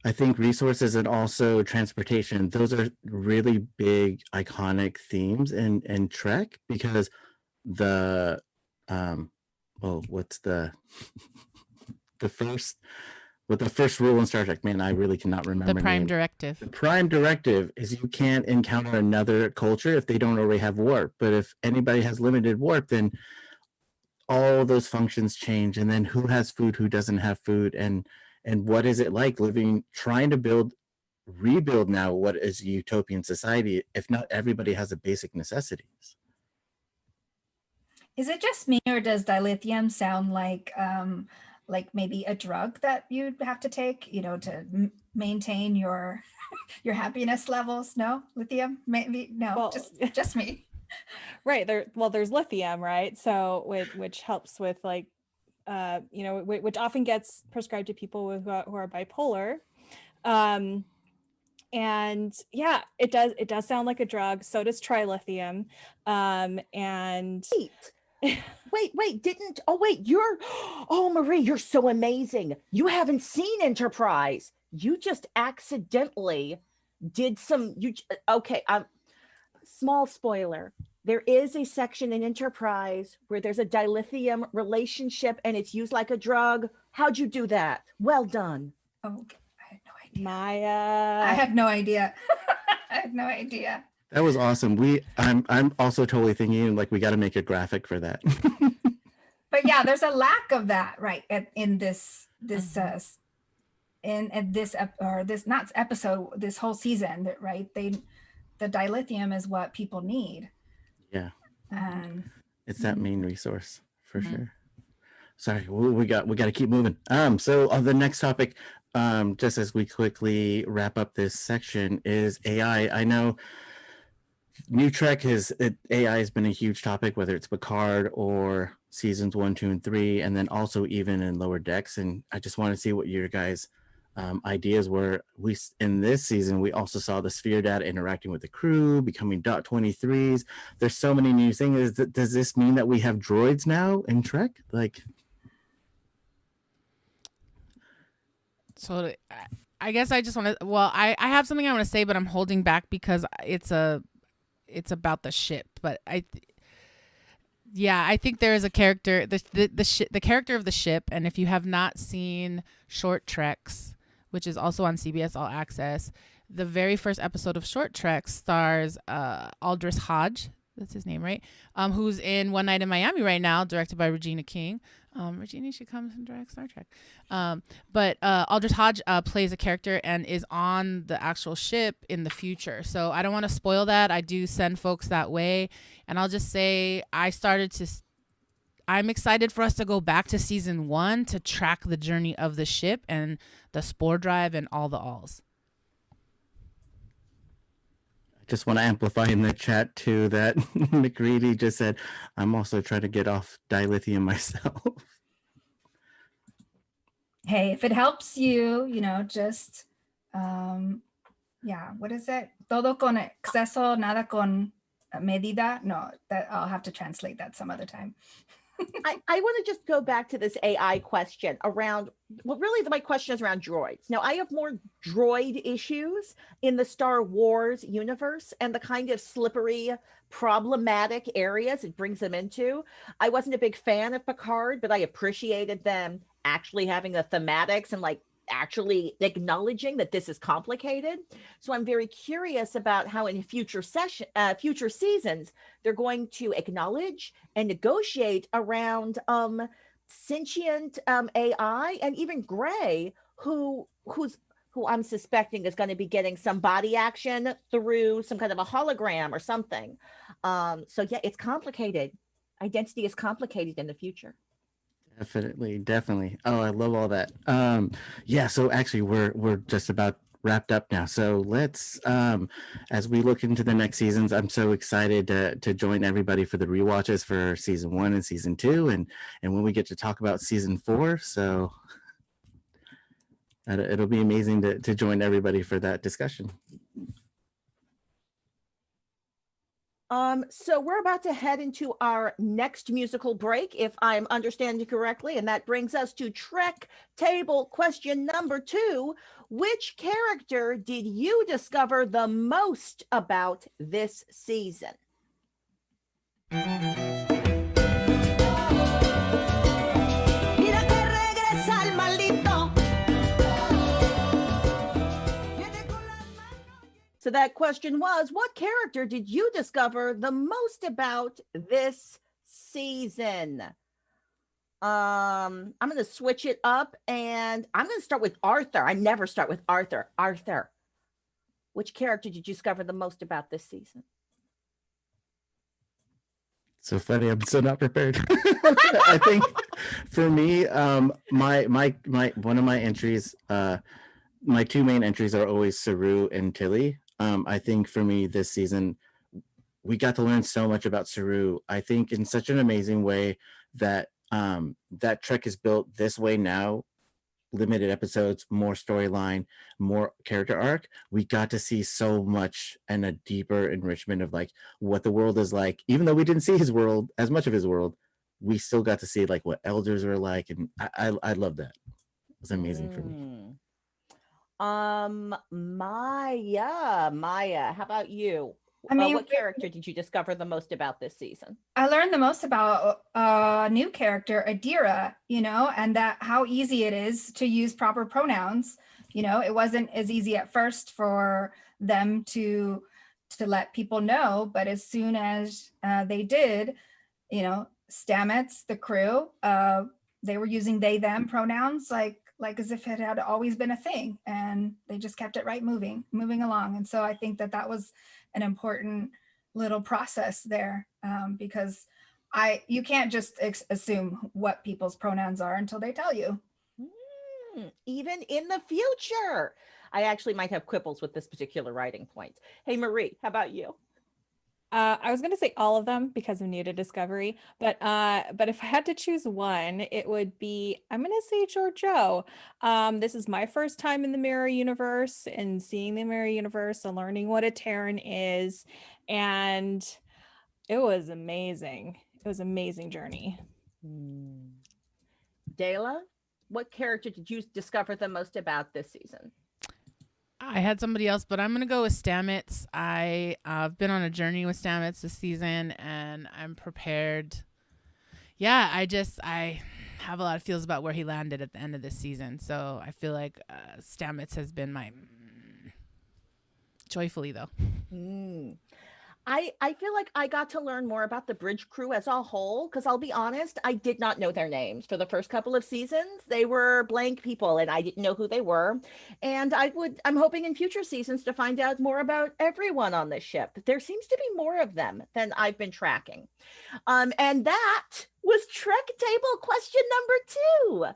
Speaker 5: I think resources and also transportation, those are really big iconic themes in Trek, because the what's the first rule in Star Trek, man, I really cannot remember.
Speaker 1: The Prime Directive.
Speaker 5: The Prime Directive is you can't encounter another culture if they don't already have warp. But if anybody has limited warp, then all those functions change. And then who has food, who doesn't have food, and and what is it like trying to rebuild now what is a utopian society if not everybody has the basic necessities?
Speaker 4: Is it just me, or does dilithium sound like maybe a drug that you'd have to take, to maintain your your happiness levels? No, lithium, maybe no,
Speaker 2: Well,
Speaker 4: just me.
Speaker 2: Right. There's lithium, right? So which helps with like, which often gets prescribed to people who are bipolar. And yeah, it does sound like a drug. So does trilithium. And
Speaker 3: Marie, you're so amazing. You haven't seen Enterprise. You just accidentally did small spoiler. There is a section in Enterprise where there's a dilithium relationship and it's used like a drug. How'd you do that? Well done.
Speaker 4: Oh, okay. I had no idea.
Speaker 2: Maya.
Speaker 4: I had no idea. I had no idea.
Speaker 5: That was awesome. I'm also totally thinking like we got to make a graphic for that.
Speaker 4: But yeah, there's a lack of that, right? In this whole season, right? The dilithium is what people need.
Speaker 5: Yeah. It's that
Speaker 4: Mm-hmm.
Speaker 5: main resource for sure. Sorry, we got to keep moving. So on the next topic, just as we quickly wrap up this section, is AI. I know New Trek AI has been a huge topic, whether it's Picard or seasons 1, 2, and 3, and then also even in Lower Decks. And I just want to see what your guys' ideas were. In this season, we also saw the sphere data interacting with the crew, becoming dot 23s. There's so many new things. Does this mean that we have droids now in Trek?
Speaker 1: So I guess I just want to. Well, I have something I want to say, but I'm holding back because it's about the ship. But I think there is a character, the character of the ship, and if you have not seen Short Treks, which is also on CBS All Access, the very first episode of Short Treks stars Aldris Hodge. That's his name, right? Who's in One Night in Miami right now, directed by Regina King. Regina should come and direct Star Trek. But Aldris Hodge plays a character and is on the actual ship in the future. So I don't want to spoil that. I do send folks that way. And I'll just say I'm excited for us to go back to season 1 to track the journey of the ship and the spore drive and all the alls.
Speaker 5: Just want to amplify in the chat too that McReady just said, I'm also trying to get off dilithium myself.
Speaker 4: Hey, if it helps you, just, what is it? Todo con exceso, nada con medida. No, that I'll have to translate that some other time.
Speaker 3: I want to just go back to this AI question around, really my question is around droids. Now, I have more droid issues in the Star Wars universe and the kind of slippery, problematic areas it brings them into. I wasn't a big fan of Picard, but I appreciated them actually having the thematics and actually acknowledging that this is complicated. So I'm very curious about how in future seasons they're going to acknowledge and negotiate around sentient AI, and even Gray, who I'm suspecting is going to be getting some body action through some kind of a hologram or something. So yeah, it's complicated. Identity is complicated in the future.
Speaker 5: Definitely. Oh, I love all that. So actually we're just about wrapped up now. So let's as we look into the next seasons, I'm so excited to join everybody for the rewatches for season 1 and season 2 and when we get to talk about season 4. So it'll be amazing to join everybody for that discussion.
Speaker 3: So we're about to head into our next musical break, if I'm understanding correctly, and that brings us to Trek Table question number 2. Which character did you discover the most about this season? So that question was, what character did you discover the most about this season? I'm going to switch it up, and I'm going to start with Arthur. I never start with Arthur. Arthur, which character did you discover the most about this season?
Speaker 5: So funny. I'm so not prepared. I think for me, my one of my entries, my two main entries are always Saru and Tilly. I think for me this season, we got to learn so much about Saru. I think in such an amazing way that that Trek is built this way now. Limited episodes, more storyline, more character arc. We got to see so much and a deeper enrichment of like what the world is like. Even though we didn't see his world, as much of his world, we still got to see like what elders are like, and I love that. It was amazing for me.
Speaker 3: Maya, how about you?
Speaker 4: I mean,
Speaker 3: what character did you discover the most about this season?
Speaker 4: I learned the most about a new character, Adira, and that how easy it is to use proper pronouns. It wasn't as easy at first for them to let people know, but as soon as they did, Stamets, the crew, they were using they, them pronouns like as if it had always been a thing, and they just kept it right moving along. And so I think that was an important little process there, because you can't just assume what people's pronouns are until they tell you.
Speaker 3: Even in the future. I actually might have quibbles with this particular writing point. Hey, Marie, how about you?
Speaker 2: I was going to say all of them because I'm new to Discovery, but if I had to choose one, it would be, I'm going to say Giorgio. This is my first time in the Mirror Universe and seeing the Mirror Universe and learning what a Terran is, and it was amazing. It was an amazing journey.
Speaker 3: Dela, what character did you discover the most about this season?
Speaker 1: I had somebody else, but I'm going to go with Stamets. I've been on a journey with Stamets this season, and I'm prepared. Yeah, I have a lot of feels about where he landed at the end of this season. So I feel like Stamets has been my joyfully, though.
Speaker 3: I feel like I got to learn more about the bridge crew as a whole, because I'll be honest, I did not know their names for the first couple of seasons. They were blank people and I didn't know who they were. And I'm hoping in future seasons to find out more about everyone on this ship. There seems to be more of them than I've been tracking. And that was Trek Table question number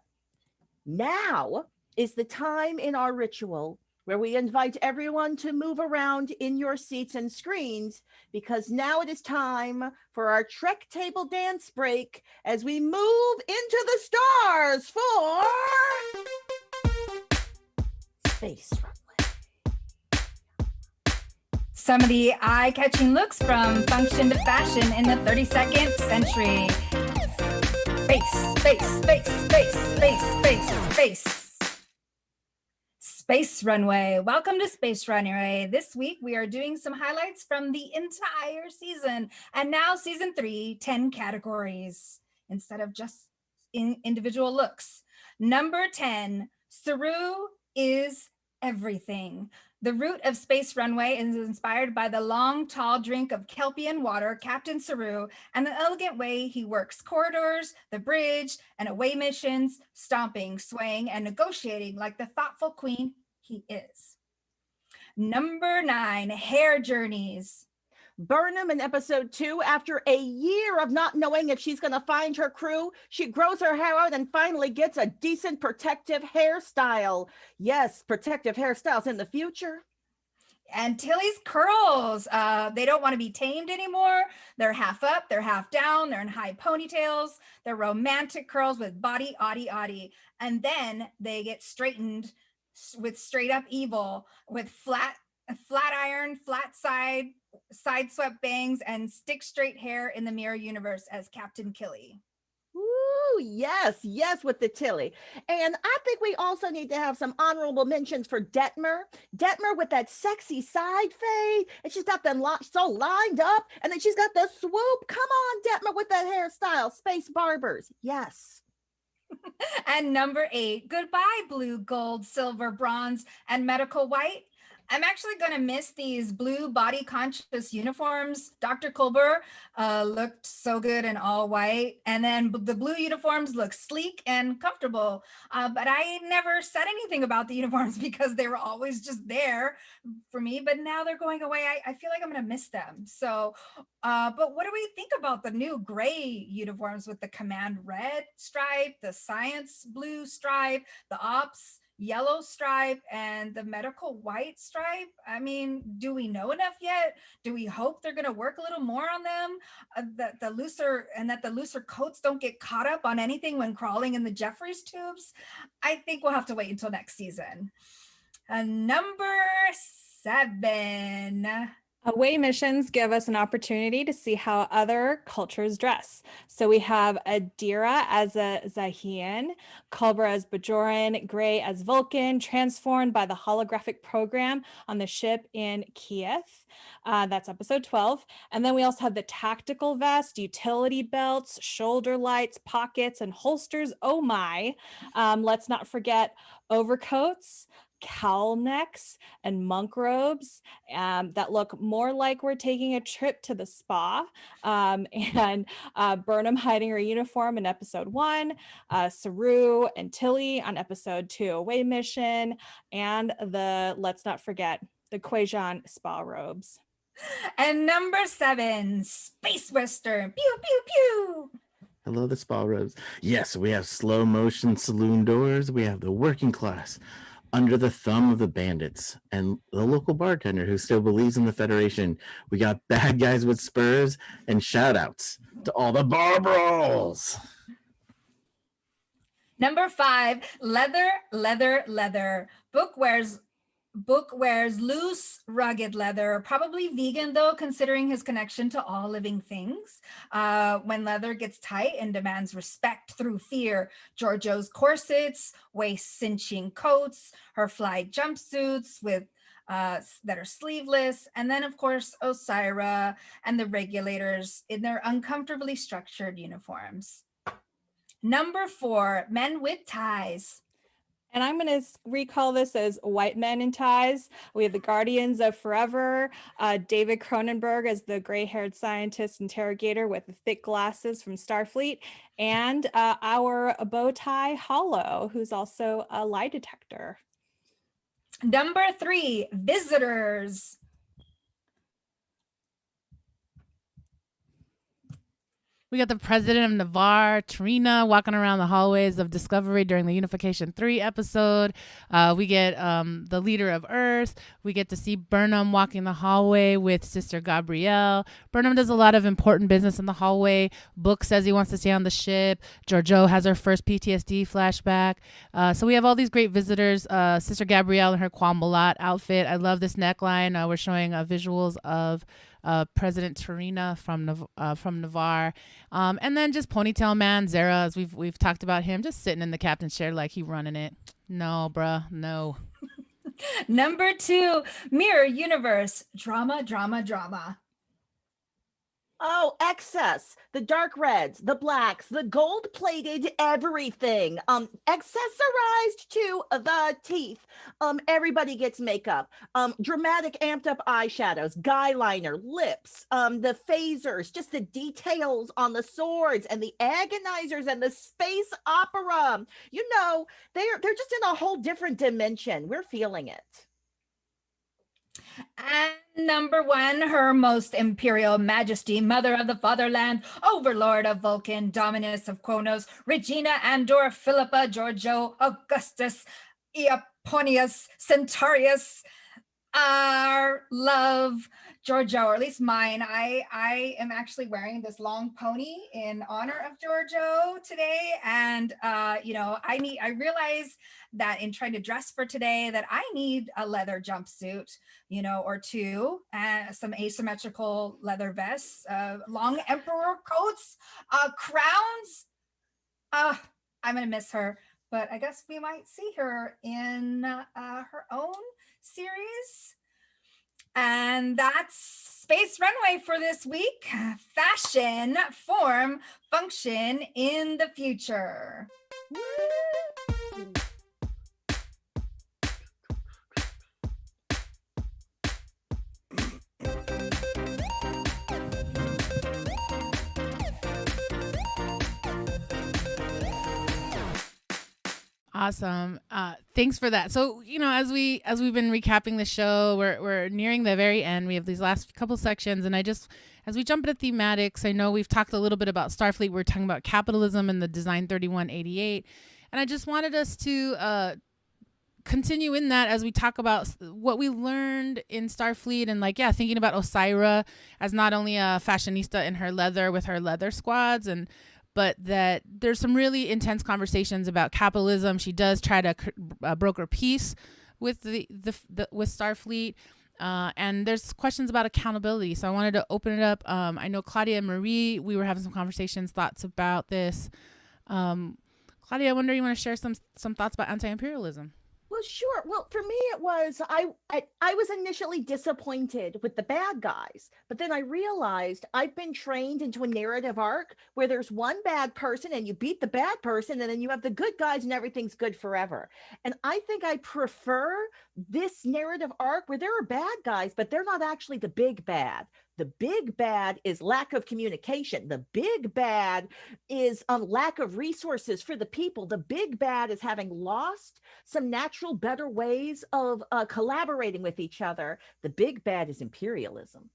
Speaker 3: 2. Now is the time in our ritual where we invite everyone to move around in your seats and screens, because now it is time for our Trek Table dance break as we move into the stars for Space Runway.
Speaker 4: Some of the eye-catching looks from function to fashion in the 32nd century. Space Runway. Welcome to Space Runway. This week we are doing some highlights from the entire season. And now season 3, 10 categories instead of just individual looks. Number 10, Saru is everything. The route of Space Runway is inspired by the long, tall drink of Kelpian water, Captain Saru, and the elegant way he works corridors, the bridge, and away missions, stomping, swaying, and negotiating like the thoughtful queen he is. Number 9, hair journeys.
Speaker 3: Burnham in episode 2, after a year of not knowing if she's going to find her crew, she grows her hair out and finally gets a decent protective hairstyle. Yes, protective hairstyles in the future.
Speaker 4: And Tilly's curls, they don't want to be tamed anymore. They're half up, they're half down, they're in high ponytails, they're romantic curls with body, oddy. And then they get straightened with straight up evil, with flat iron, flat side swept bangs, and stick straight hair in the Mirror Universe as Captain Killy.
Speaker 3: Ooh, yes, with the Tilly. And I think we also need to have some honorable mentions for Detmer. Detmer with that sexy side fade, and she's got them so lined up, and then she's got the swoop. Come on, Detmer with that hairstyle. Space barbers, yes.
Speaker 4: And number 8, goodbye blue, gold, silver, bronze, and medical white. I'm actually going to miss these blue body conscious uniforms. Dr. Culber looked so good in all white. And then the blue uniforms look sleek and comfortable. But I never said anything about the uniforms because they were always just there for me. But now they're going away. I feel like I'm going to miss them. So, but what do we think about the new gray uniforms with the command red stripe, the science blue stripe, the ops yellow stripe, and the medical white stripe? I mean, do we know enough yet? Do we hope they're going to work a little more on them? That the looser coats don't get caught up on anything when crawling in the Jeffries tubes? I think we'll have to wait until next season. Number 7.
Speaker 2: Away missions give us an opportunity to see how other cultures dress. So we have Adira as a Zahian, Culber as Bajoran, Gray as Vulcan, transformed by the holographic program on the ship in Kiev. That's episode 12. And then we also have the tactical vest, utility belts, shoulder lights, pockets, and holsters. Oh my. Let's not forget overcoats, cowl necks, and monk robes that look more like we're taking a trip to the spa. And Burnham hiding her uniform in episode 1, Saru and Tilly on episode 2, Away Mission, and let's not forget, the Quajan spa robes.
Speaker 4: And number 7, Space Western. Pew, pew, pew.
Speaker 5: Hello, the spa robes. Yes, we have slow motion saloon doors. We have the working class under the thumb of the bandits and the local bartender who still believes in the Federation. We got bad guys with spurs, and shout outs to all the bar brawls.
Speaker 4: Number 5, leather, leather, leather. Book wears loose, rugged leather, probably vegan though, considering his connection to all living things. When leather gets tight and demands respect through fear, Giorgio's corsets, waist cinching coats, her fly jumpsuits with that are sleeveless, and then of course Osira and the regulators in their uncomfortably structured uniforms. Number 4, men with ties.
Speaker 2: And I'm going to recall this as white men in ties. We have the Guardians of Forever, David Cronenberg as the gray-haired scientist interrogator with the thick glasses from Starfleet, and our bow tie Hollow, who's also a lie detector.
Speaker 4: Number 3, visitors.
Speaker 1: We got the president of Navarre, Tarina, walking around the hallways of Discovery during the Unification 3 episode. We get the leader of Earth. We get to see Burnham walking the hallway with Sister Gabrielle. Burnham does a lot of important business in the hallway. Book says he wants to stay on the ship. Giorgio has her first PTSD flashback. So we have all these great visitors. Sister Gabrielle in her Quambalat outfit. I love this neckline. We're showing visuals of President Tarina from Navarre, and then just Ponytail Man Zara, as we've talked about him, just sitting in the captain's chair like he running it. No, bruh, no.
Speaker 4: Number 2, Mirror Universe, drama, drama, drama.
Speaker 3: Oh, excess, the dark reds, the blacks, the gold plated everything, accessorized to the teeth. Everybody gets makeup, dramatic amped up eyeshadows, guy liner, lips, the phasers, just the details on the swords and the agonizers and the space opera. You know, they're just in a whole different dimension. We're feeling it.
Speaker 4: And number 1, Her Most Imperial Majesty, Mother of the Fatherland, Overlord of Vulcan, Dominus of Kronos, Regina Andor, Philippa, Giorgio, Augustus, Eoponius, Centaurus, our love, Giorgio, or at least mine. I am actually wearing this long pony in honor of Giorgio today. And, I realize that in trying to dress for today that I need a leather jumpsuit, or 2, some asymmetrical leather vests, long emperor coats, crowns. I'm going to miss her, but I guess we might see her in her own series. And that's Space Runway for this week. Fashion, form, function in the future.
Speaker 1: Awesome. Thanks for that. So, as we've been recapping the show, we're nearing the very end. We have these last couple sections, and as we jump into thematics, I know we've talked a little bit about Starfleet. We're talking about capitalism and the Design 3188, and I just wanted us to continue in that as we talk about what we learned in Starfleet and thinking about Osira as not only a fashionista in her leather with her leather squads but that there's some really intense conversations about capitalism. She does try to broker peace with with Starfleet, and there's questions about accountability. So I wanted to open it up. I know Claudia and Marie, we were having some conversations, thoughts about this. Claudia, I wonder, you want to share some thoughts about anti-imperialism?
Speaker 3: Well, sure. Well, for me, it was I was initially disappointed with the bad guys, but then I realized I've been trained into a narrative arc where there's one bad person and you beat the bad person, and then you have the good guys and everything's good forever. And I think I prefer this narrative arc where there are bad guys, but they're not actually the big bad. The big bad is lack of communication. The big bad is lack of resources for the people. The big bad is having lost some natural, better ways of collaborating with each other. The big bad is imperialism.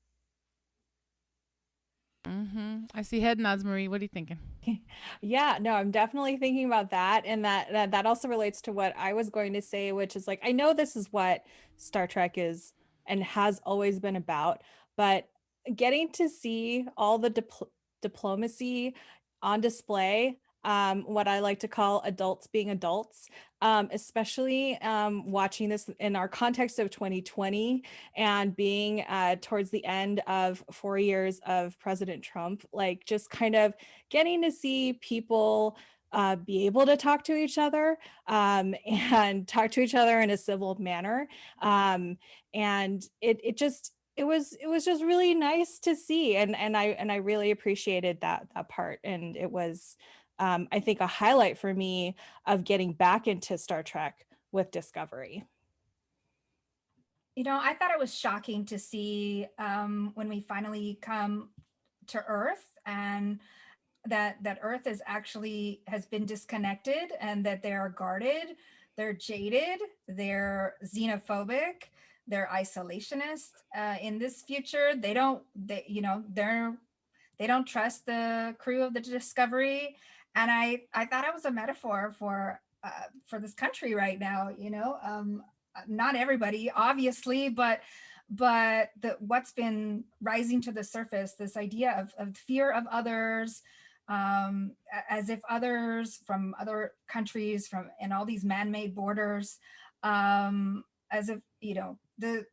Speaker 1: I see head nods, Marie. What are you thinking?
Speaker 2: Yeah, no, I'm definitely thinking about that. And that also relates to what I was going to say, which is I know this is what Star Trek is and has always been about, but getting to see all the diplomacy on display, what I like to call adults being adults, especially watching this in our context of 2020 and being towards the end of 4 years of President Trump, just kind of getting to see people be able to talk to each other and talk to each other in a civil manner. And it was just really nice to see, and I really appreciated that part, and it was I think a highlight for me of getting back into Star Trek with Discovery.
Speaker 4: I thought it was shocking to see when we finally come to Earth, and that Earth has been disconnected, and that they are guarded, they're jaded, they're xenophobic, they're isolationist. In this future, they don't trust the crew of the Discovery, and I thought it was a metaphor for this country right now. Not everybody, obviously, but what's been rising to the surface, this idea of fear of others, as if others from other countries and all these man-made borders, as if the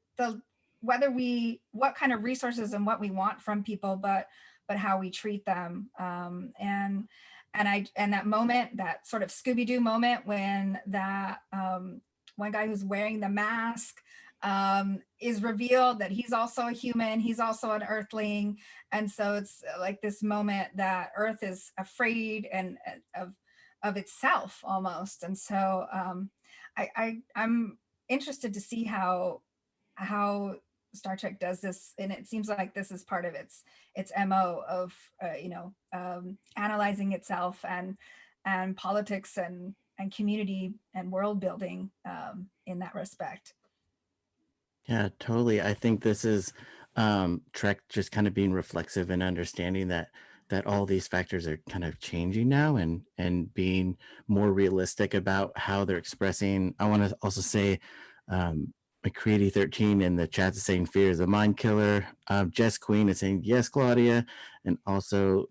Speaker 4: what kind of resources and what we want from people, but how we treat them, and that moment, that sort of Scooby-Doo moment when that one guy who's wearing the mask is revealed that he's also a human, he's also an Earthling, and so it's like this moment that Earth is afraid and of itself almost. And so I'm interested to see how Star Trek does this, and it seems like this is part of its MO of analyzing itself and politics and community and world building in that respect.
Speaker 5: Yeah, totally. I think this is Trek just kind of being reflexive and understanding that all these factors are kind of changing now, and being more realistic about how they're expressing. I want to also say McCready 13 in the chat is saying fear is a mind killer. Jess Queen is saying yes, Claudia, and also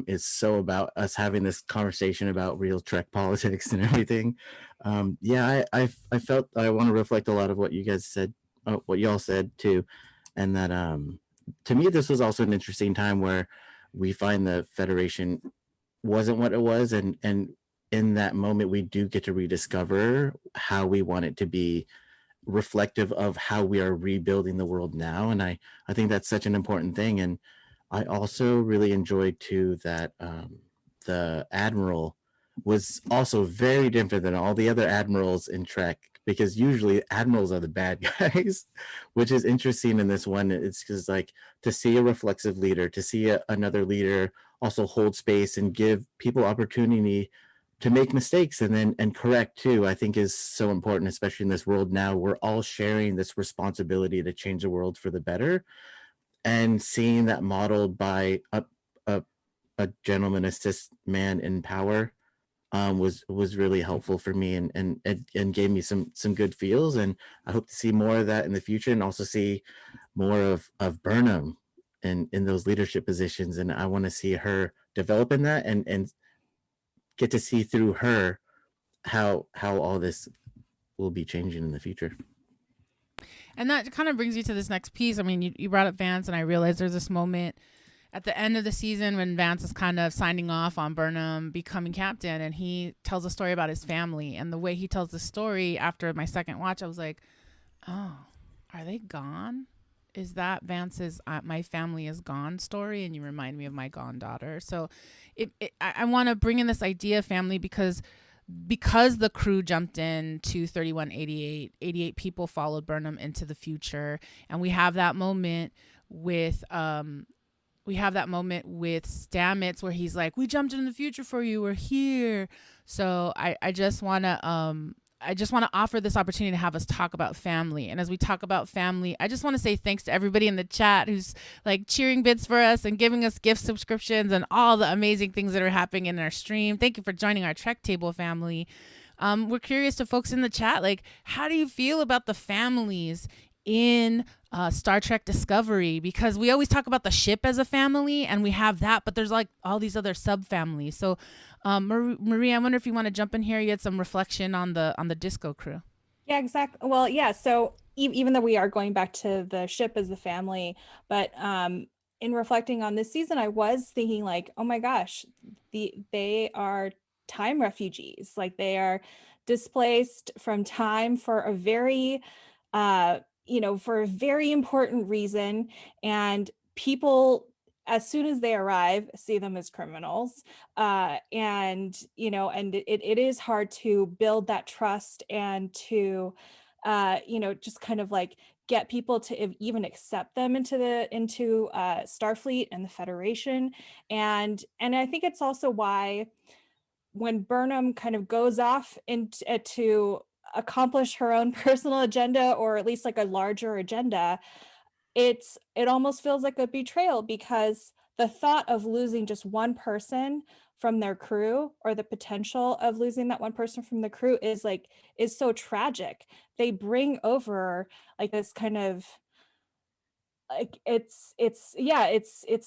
Speaker 5: it's so about us having this conversation about real Trek politics and everything. I felt I want to reflect a lot of what you guys said, what y'all said too, and that to me this was also an interesting time where we find the Federation wasn't what it was, and in that moment we do get to rediscover how we want it to be reflective of how we are rebuilding the world now. And I think that's such an important thing. And I also really enjoyed too that the Admiral was also very different than all the other admirals in Trek, because usually admirals are the bad guys, which is interesting in this one. It's because to see a reflexive leader, to see another leader also hold space and give people opportunity make mistakes and correct too, I think is so important, especially in this world now. We're all sharing this responsibility to change the world for the better, and seeing that modeled by a, a gentleman, a cis man in power, was really helpful for me, and gave me some good feels. And I hope to see more of that in the future, and also see more of Burnham in those leadership positions. And I want to see her develop in that, and get to see through her how all this will be changing in the future.
Speaker 1: And that kind of brings you to this next piece. I mean, you brought up Vance, and I realized there's this moment at the end of the season when Vance is kind of signing off on Burnham becoming captain, and he tells a story about his family. And the way he tells the story after my second watch, I was like, oh, are they gone? Is that Vance's my family is gone story? And you remind me of my gone daughter. So I want to bring in this idea of family because the crew jumped in to 3188, 88 people followed Burnham into the future. And we have that moment with Stamets where he's like, we jumped in the future for you, we're here. So I just want to offer this opportunity to have us talk about family. And as we talk about family, I just want to say thanks to everybody in the chat who's like cheering bits for us and giving us gift subscriptions and all the amazing things that are happening in our stream. Thank you for joining our Trek Table family. We're curious to folks in the chat, like, how do you feel about the families in Star Trek Discovery? Because we always talk about the ship as a family, and we have that, but there's like all these other sub families. So Marie, I wonder if you want to jump in here. You had some reflection on the disco crew.
Speaker 2: Yeah, exactly. Well, yeah. So even though we are going back to the ship as a family, but in reflecting on this season, I was thinking like, oh my gosh, they are time refugees. Like, they are displaced from time for a very for a very important reason. And people, as soon as they arrive, see them as criminals. And it is hard to build that trust and to, just kind of like get people to even accept them into Starfleet and the Federation. And I think it's also why when Burnham kind of goes off to accomplish her own personal agenda, or at least like a larger agenda, it almost feels like a betrayal, because the thought of losing just one person from their crew, or the potential of losing that one person from the crew, is so tragic. They bring over like this kind of like it's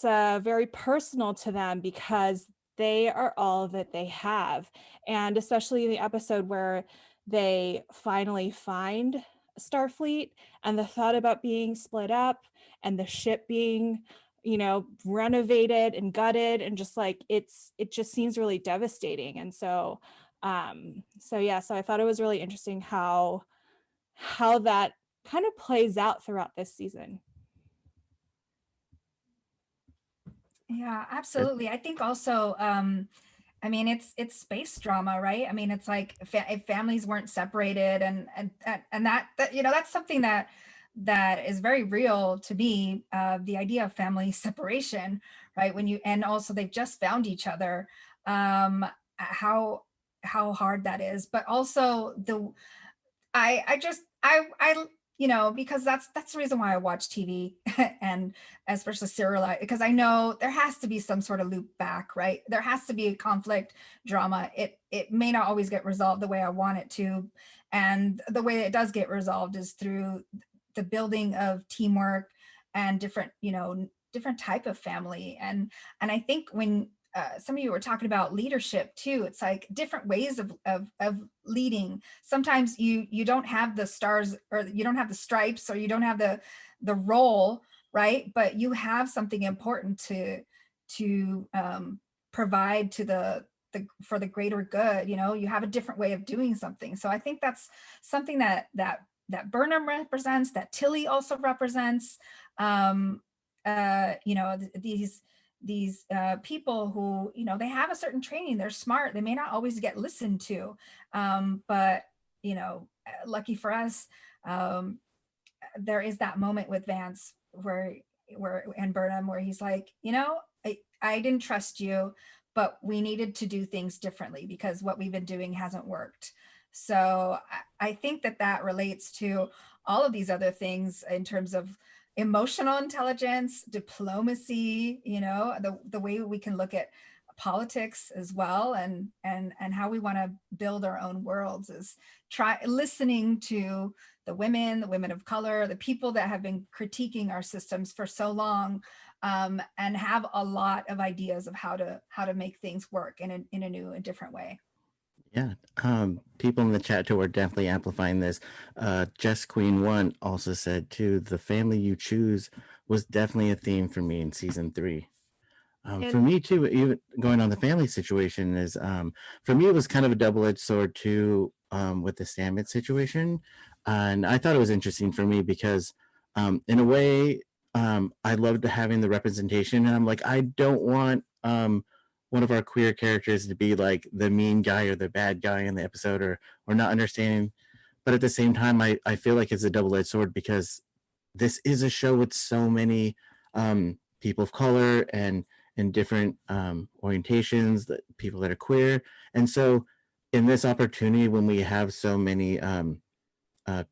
Speaker 2: very personal to them, because they are all that they have. And especially in the episode where they finally find Starfleet, and the thought about being split up, and the ship being renovated and gutted, and just like it just seems really devastating. And so so I thought it was really interesting how that kind of plays out throughout this season.
Speaker 4: Yeah, absolutely. I think also, I mean, it's space drama, right? I mean, it's like if families weren't separated, and that that's something that is very real to me. The idea of family separation, right? And also they've just found each other. How hard that is, but also because that's the reason why I watch TV and especially serial, because I know there has to be some sort of loop back, right? There has to be a conflict drama. It may not always get resolved the way I want it to. And the way it does get resolved is through the building of teamwork and different type of family. And I think when some of you were talking about leadership too, it's like different ways of leading. Sometimes you don't have the stars, or you don't have the stripes, or you don't have the role, right? But you have something important to provide to for the greater good. You have a different way of doing something. So I think that's something that Burnham represents, that Tilly also represents. These people who, they have a certain training, they're smart, they may not always get listened to, but lucky for us, there is that moment with Vance and Burnham where he's like, I didn't trust you, but we needed to do things differently because what we've been doing hasn't worked. So I think that relates to all of these other things in terms of emotional intelligence, diplomacy, the way we can look at politics as well, and how we want to build our own worlds is try listening to the women of color, the people that have been critiquing our systems for so long, and have a lot of ideas of how to make things work in a new and different way.
Speaker 5: Yeah, people in the chat too are definitely amplifying this. Jess Queen One also said too, the family you choose was definitely a theme for me in season 3. For me too, even going on the family situation is, for me, it was kind of a double-edged sword too, with the Stamets situation. And I thought it was interesting for me because, in a way, I loved having the representation. And I'm like, I don't want one of our queer characters to be like the mean guy or the bad guy in the episode, or not understanding. But at the same time, I feel like it's a double-edged sword because this is a show with so many people of color and different orientations, that people that are queer. And so in this opportunity, when we have so many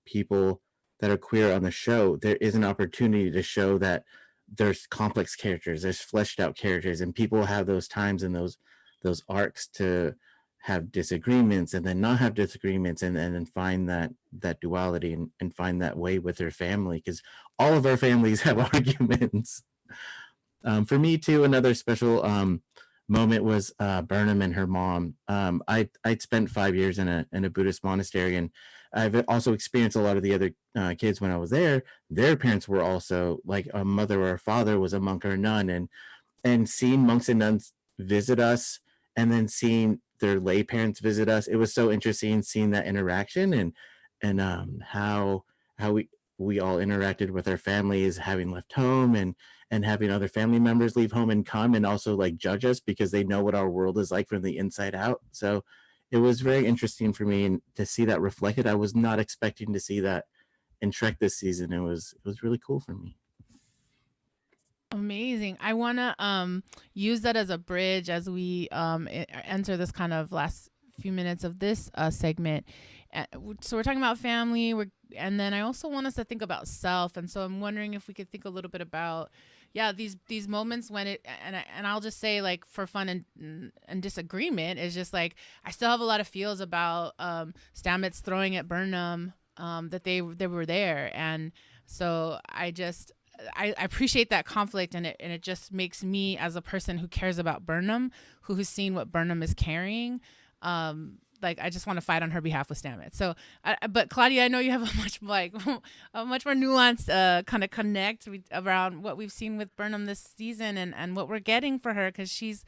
Speaker 5: people that are queer on the show, there is an opportunity to show that there's complex characters, there's fleshed out characters, and people have those times and those arcs to have disagreements and then not have disagreements, and then find that duality and find that way with their family, because all of our families have arguments. For me too, another special moment was Burnham and her mom. I'd spent 5 years in a Buddhist monastery, and I've also experienced a lot of the other kids when I was there. Their parents were also like a mother or a father was a monk or a nun, and seeing monks and nuns visit us, and then seeing their lay parents visit us, it was so interesting seeing that interaction and how we all interacted with our families, having left home and having other family members leave home and come and also like judge us because they know what our world is like from the inside out. So it was very interesting for me, and to see that reflected. I was not expecting to see that in Trek this season. It was really cool for me.
Speaker 1: Amazing. I want to use that as a bridge as we enter this kind of last few minutes of this segment. So we're talking about family, and then I also want us to think about self. And so I'm wondering if we could think a little bit about, these moments when it, and I'll just say, like, for fun and disagreement, is just like, I still have a lot of feels about Stamets throwing at Burnham, that they were there. And so I appreciate that conflict, and it just makes me, as a person who cares about Burnham, who's seen what Burnham is carrying, like, I just want to fight on her behalf with Stamets. So, but Claudia, I know you have a much more nuanced kind of connect around what we've seen with Burnham this season and what we're getting for her, because she's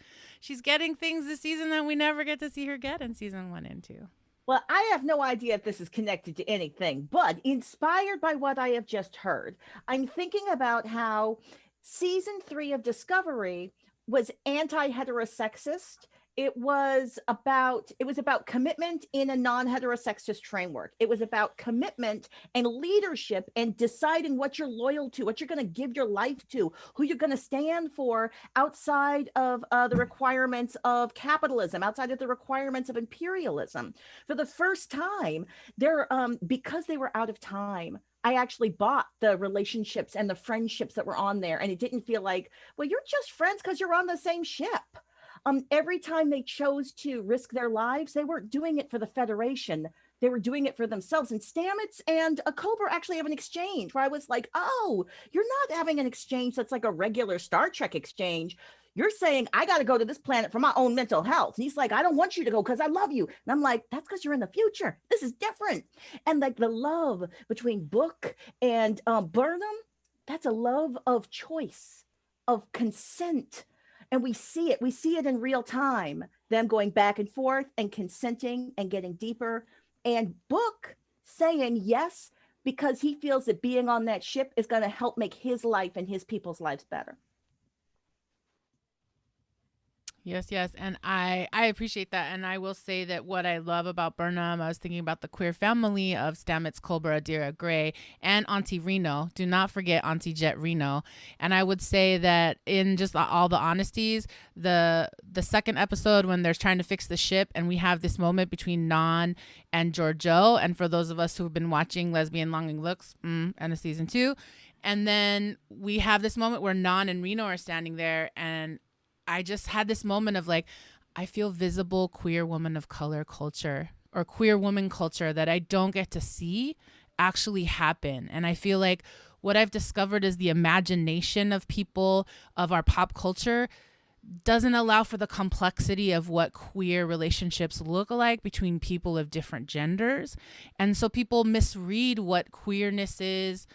Speaker 1: getting things this season that we never get to see her get in season 1 and 2.
Speaker 3: Well, I have no idea if this is connected to anything, but inspired by what I have just heard, I'm thinking about how season 3 of Discovery was anti-heterosexist. It was about commitment in a non-heterosexist framework. It was about commitment and leadership and deciding what you're loyal to, what you're going to give your life to, who you're going to stand for outside of the requirements of capitalism, outside of the requirements of imperialism. For the first time, because they were out of time, I actually bought the relationships and the friendships that were on there. And it didn't feel like, well, you're just friends because you're on the same ship. Every time they chose to risk their lives, they weren't doing it for the Federation. They were doing it for themselves. And Stamets and Cobra actually have an exchange where I was like, oh, you're not having an exchange that's like a regular Star Trek exchange. You're saying, I got to go to this planet for my own mental health. And he's like, I don't want you to go because I love you. And I'm like, that's because you're in the future. This is different. And like the love between Book and Burnham, that's a love of choice, of consent. And we see it in real time, them going back and forth and consenting and getting deeper. And Book saying yes, because he feels that being on that ship is going to help make his life and his people's lives better.
Speaker 1: Yes, yes. And I appreciate that. And I will say that what I love about Burnham, I was thinking about the queer family of Stamets, Culber, Adira, Gray, and Auntie Reno. Do not forget Auntie Jet Reno. And I would say that in just all the honesties, the second episode when they're trying to fix the ship and we have this moment between Non and Giorgio. And for those of us who've been watching Lesbian Longing Looks and a season 2, and then we have this moment where Non and Reno are standing there, and I just had this moment of like, I feel visible queer woman of color culture or queer woman culture that I don't get to see actually happen. And I feel like what I've discovered is the imagination of people of our pop culture doesn't allow for the complexity of what queer relationships look like between people of different genders. And so people misread what queerness is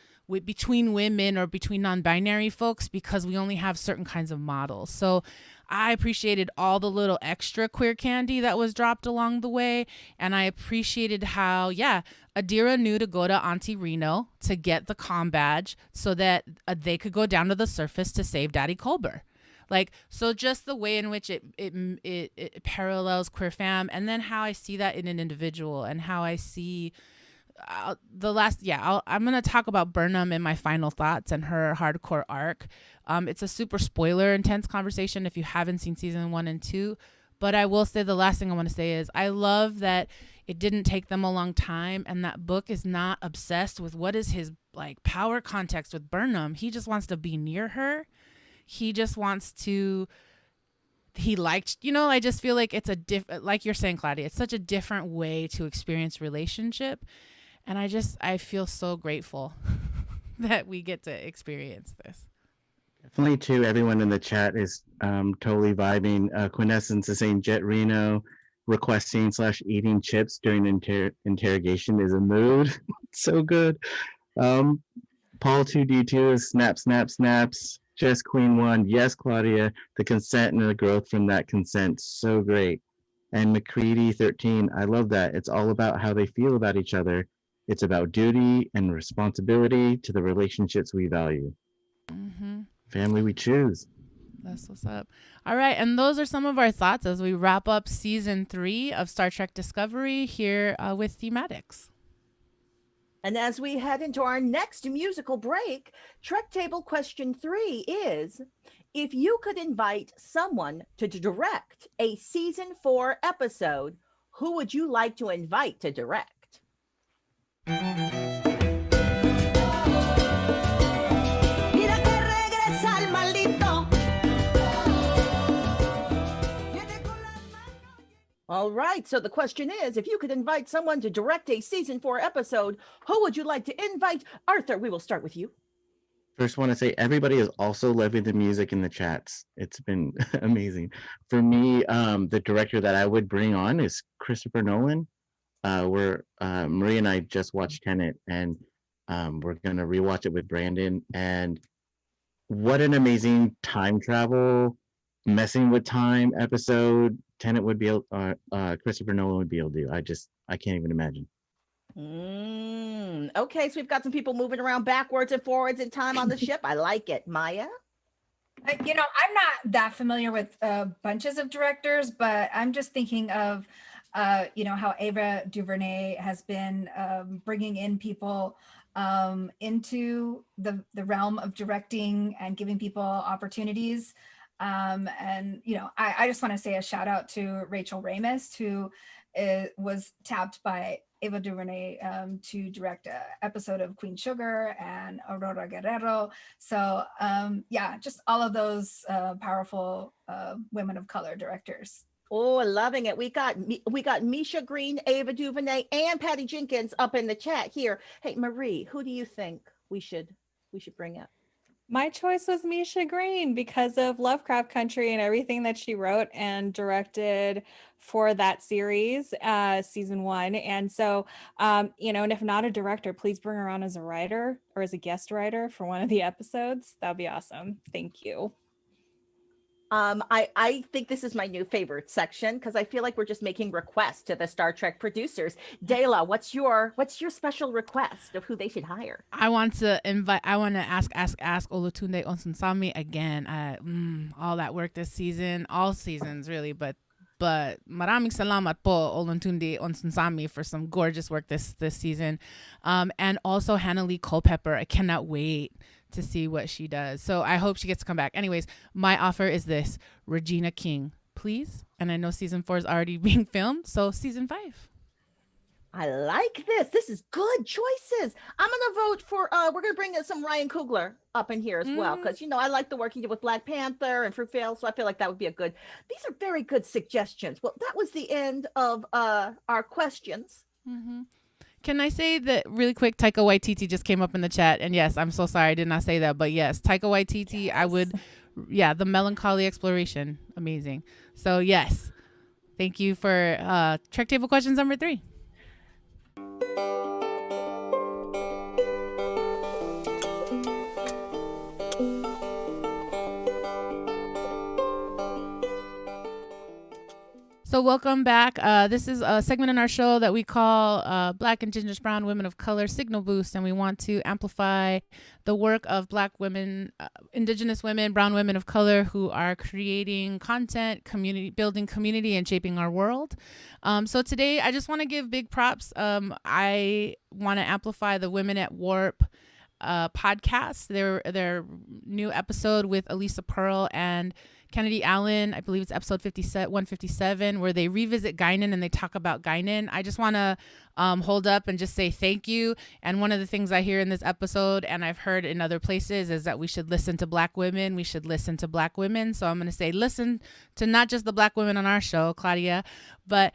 Speaker 1: between women or between non-binary folks because we only have certain kinds of models. So I appreciated all the little extra queer candy that was dropped along the way. And I appreciated how, Adira knew to go to Auntie Reno to get the comm badge so that they could go down to the surface to save Daddy Culber. Like, so just the way in which it parallels queer fam, and then how I see that in an individual and how I see I'm going to talk about Burnham in my final thoughts and her hardcore arc. It's a super spoiler intense conversation if you haven't seen season 1 and 2. But I will say the last thing I want to say is I love that it didn't take them a long time. And that book is not obsessed with what is his like power context with Burnham. He just wants to be near her. He just wants to, I just feel like it's like you're saying, Claudia, it's such a different way to experience relationship. And I feel so grateful that we get to experience this.
Speaker 5: Definitely, too. Everyone in the chat is totally vibing. Quintessence is saying Jet Reno requesting/eating chips during interrogation is a mood. So good. Paul 2D2 is snap, snap, snaps. Just Queen 1. Yes, Claudia. The consent and the growth from that consent. So great. And McCready 13. I love that. It's all about how they feel about each other. It's about duty and responsibility to the relationships we value.
Speaker 1: Mm-hmm.
Speaker 5: Family we choose.
Speaker 1: That's what's up. All right. And those are some of our thoughts as we wrap up season 3 of Star Trek Discovery here with Thematix.
Speaker 3: And as we head into our next musical break, Trek Table question 3 is, if you could invite someone to direct a season 4 episode, who would you like to invite to direct? All right, so the question is, if you could invite someone to direct a season 4 episode, who would you like to invite? Arthur, we will start with you.
Speaker 5: First, want to say everybody is also loving the music in the chats. It's been amazing. For me, the director that I would bring on is Christopher Nolan. Marie and I just watched Tenet, and we're gonna rewatch it with Brandon. And what an amazing time travel, messing with time episode Tenet would be able, Christopher Nolan would be able to do. I can't even imagine.
Speaker 3: Okay, so we've got some people moving around backwards and forwards in time on the ship. I like it. Maya?
Speaker 4: I'm not that familiar with bunches of directors, but I'm just thinking of, how Ava DuVernay has been bringing in people into the realm of directing and giving people opportunities. I just want to say a shout out to Rachel Ramis, who was tapped by Ava DuVernay to direct an episode of Queen Sugar and Aurora Guerrero. So just all of those powerful women of color directors.
Speaker 3: Oh, loving it. We got Misha Green, Ava DuVernay, and Patty Jenkins up in the chat here. Hey, Marie, who do you think we should bring up?
Speaker 2: My choice was Misha Green because of Lovecraft Country and everything that she wrote and directed for that series, season 1. And so, and if not a director, please bring her on as a writer or as a guest writer for one of the episodes. That'd be awesome. Thank you.
Speaker 3: I think this is my new favorite section because I feel like we're just making requests to the Star Trek producers. Dela, what's your special request of who they should hire?
Speaker 1: I want to ask Olutunde Onsunsami again. All that work this season, all seasons really, but maraming salamat po Olutunde Onsunsami for some gorgeous work this season. And also Hannah Lee Culpepper. I cannot wait to see what she does. So I hope she gets to come back. Anyways, my offer is this: Regina King, please. And I know season 4 is already being filmed, so season 5.
Speaker 3: I like this. This is good choices. I'm gonna vote for. We're gonna bring some Ryan Coogler up in here as well because I like the work he did with Black Panther and Fruitvale, so I feel like that would be a good. These are very good suggestions. Well, that was the end of our questions.
Speaker 1: Mm-hmm. Can I say that really quick? Taika Waititi just came up in the chat, and yes, I'm so sorry I did not say that, but yes, Taika Waititi. Yes. I would, the melancholy exploration, amazing. So yes, thank you for Trek Table questions number 3. So welcome back. This is a segment in our show that we call Black, Indigenous, Brown Women of Color Signal Boost, and we want to amplify the work of Black women, Indigenous women, Brown women of color who are creating content, building community, and shaping our world. So today, I just want to give big props. I want to amplify the Women at Warp podcast. Their new episode with Aliza Pearl and Kennedy Allen, I believe it's episode 157, where they revisit Guinan and they talk about Guinan. I just want to hold up and just say thank you. And one of the things I hear in this episode, and I've heard in other places, is that we should listen to Black women. We should listen to Black women. So I'm going to say listen to not just the Black women on our show, Claudia, but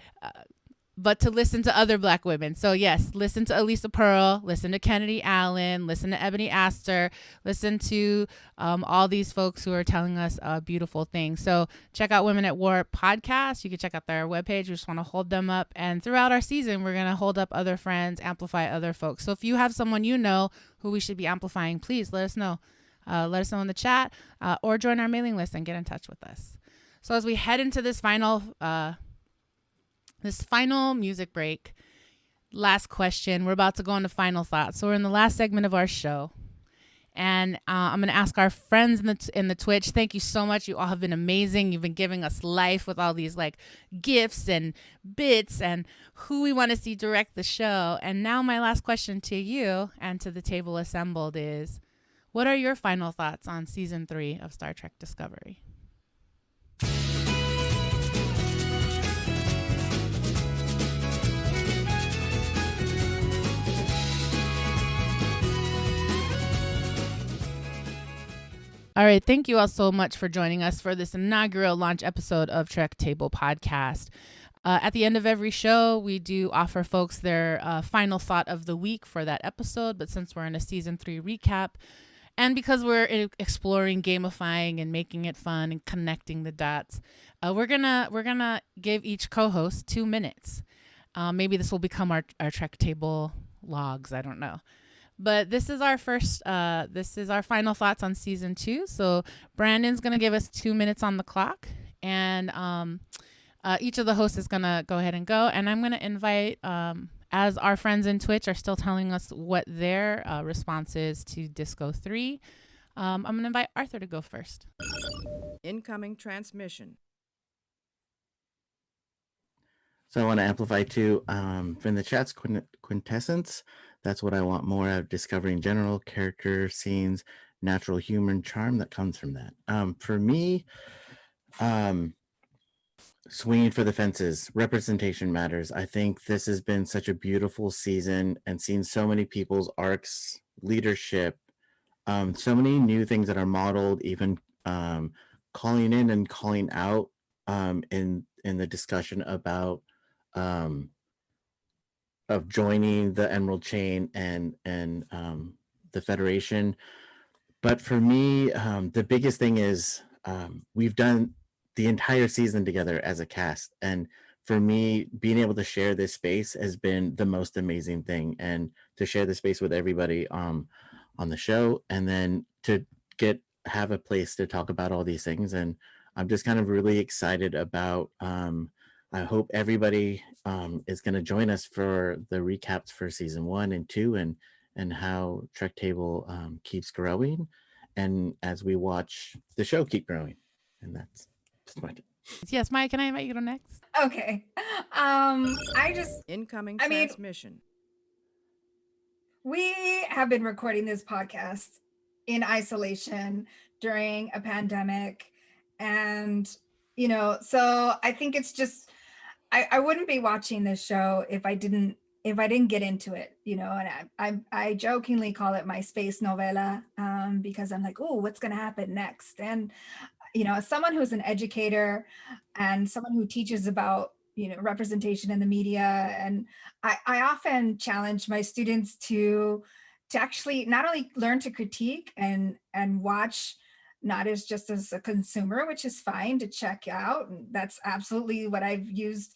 Speaker 1: to listen to other Black women. So yes, listen to Aliza Pearl, listen to Kennedy Allen, listen to Ebony Astor, listen to all these folks who are telling us beautiful things. So check out Women at War podcast. You can check out their webpage. We just want to hold them up. And throughout our season, we're going to hold up other friends, amplify other folks. So if you have someone you know who we should be amplifying, please let us know. Let us know in the chat or join our mailing list and get in touch with us. So as we head into this final music break, last question. We're about to go into final thoughts. So we're in the last segment of our show. And I'm going to ask our friends in the Twitch. Thank you so much. You all have been amazing. You've been giving us life with all these gifts and bits and who we want to see direct the show. And now my last question to you and to the table assembled is, what are your final thoughts on season 3 of Star Trek Discovery? All right. Thank you all so much for joining us for this inaugural launch episode of Trek Table Podcast. At the end of every show, we do offer folks their final thought of the week for that episode. But since we're in a season 3 recap, and because we're exploring gamifying and making it fun and connecting the dots, we're gonna give each co-host 2 minutes. Maybe this will become our Trek Table logs. I don't know. But this is our final thoughts on season 2. So Brandon's going to give us 2 minutes on the clock. And each of the hosts is going to go ahead and go. And I'm going to invite, as our friends in Twitch are still telling us what their response is to Disco 3, I'm going to invite Arthur to go first.
Speaker 6: Incoming transmission.
Speaker 5: So I want to amplify too, from the chat's quintessence. That's what I want more of: discovering general character, scenes, natural humor and charm that comes from that. For me, swinging for the fences, representation matters. I think this has been such a beautiful season and seen so many people's arcs, leadership, so many new things that are modeled, even calling in and calling out in the discussion about of joining the Emerald Chain and the Federation. But for me, the biggest thing is we've done the entire season together as a cast. And for me, being able to share this space has been the most amazing thing. And to share the space with everybody on the show, and then to have a place to talk about all these things. And I'm just kind of really excited about. I hope everybody is going to join us for the recaps for season 1 and 2, and how Trek Table keeps growing, and as we watch the show keep growing. And that's my.
Speaker 1: Yes, Maya, can I invite you to go next?
Speaker 4: Okay.
Speaker 6: Incoming
Speaker 4: I mean-
Speaker 6: transmission.
Speaker 4: We have been recording this podcast in isolation during a pandemic. And, so I think it's just, I wouldn't be watching this show if I didn't get into it, and I jokingly call it my space novela, because I'm like, oh, what's going to happen next? And, as someone who's an educator and someone who teaches about, representation in the media, and I often challenge my students to actually not only learn to critique and watch, not as just as a consumer, which is fine to check out. And that's absolutely what I've used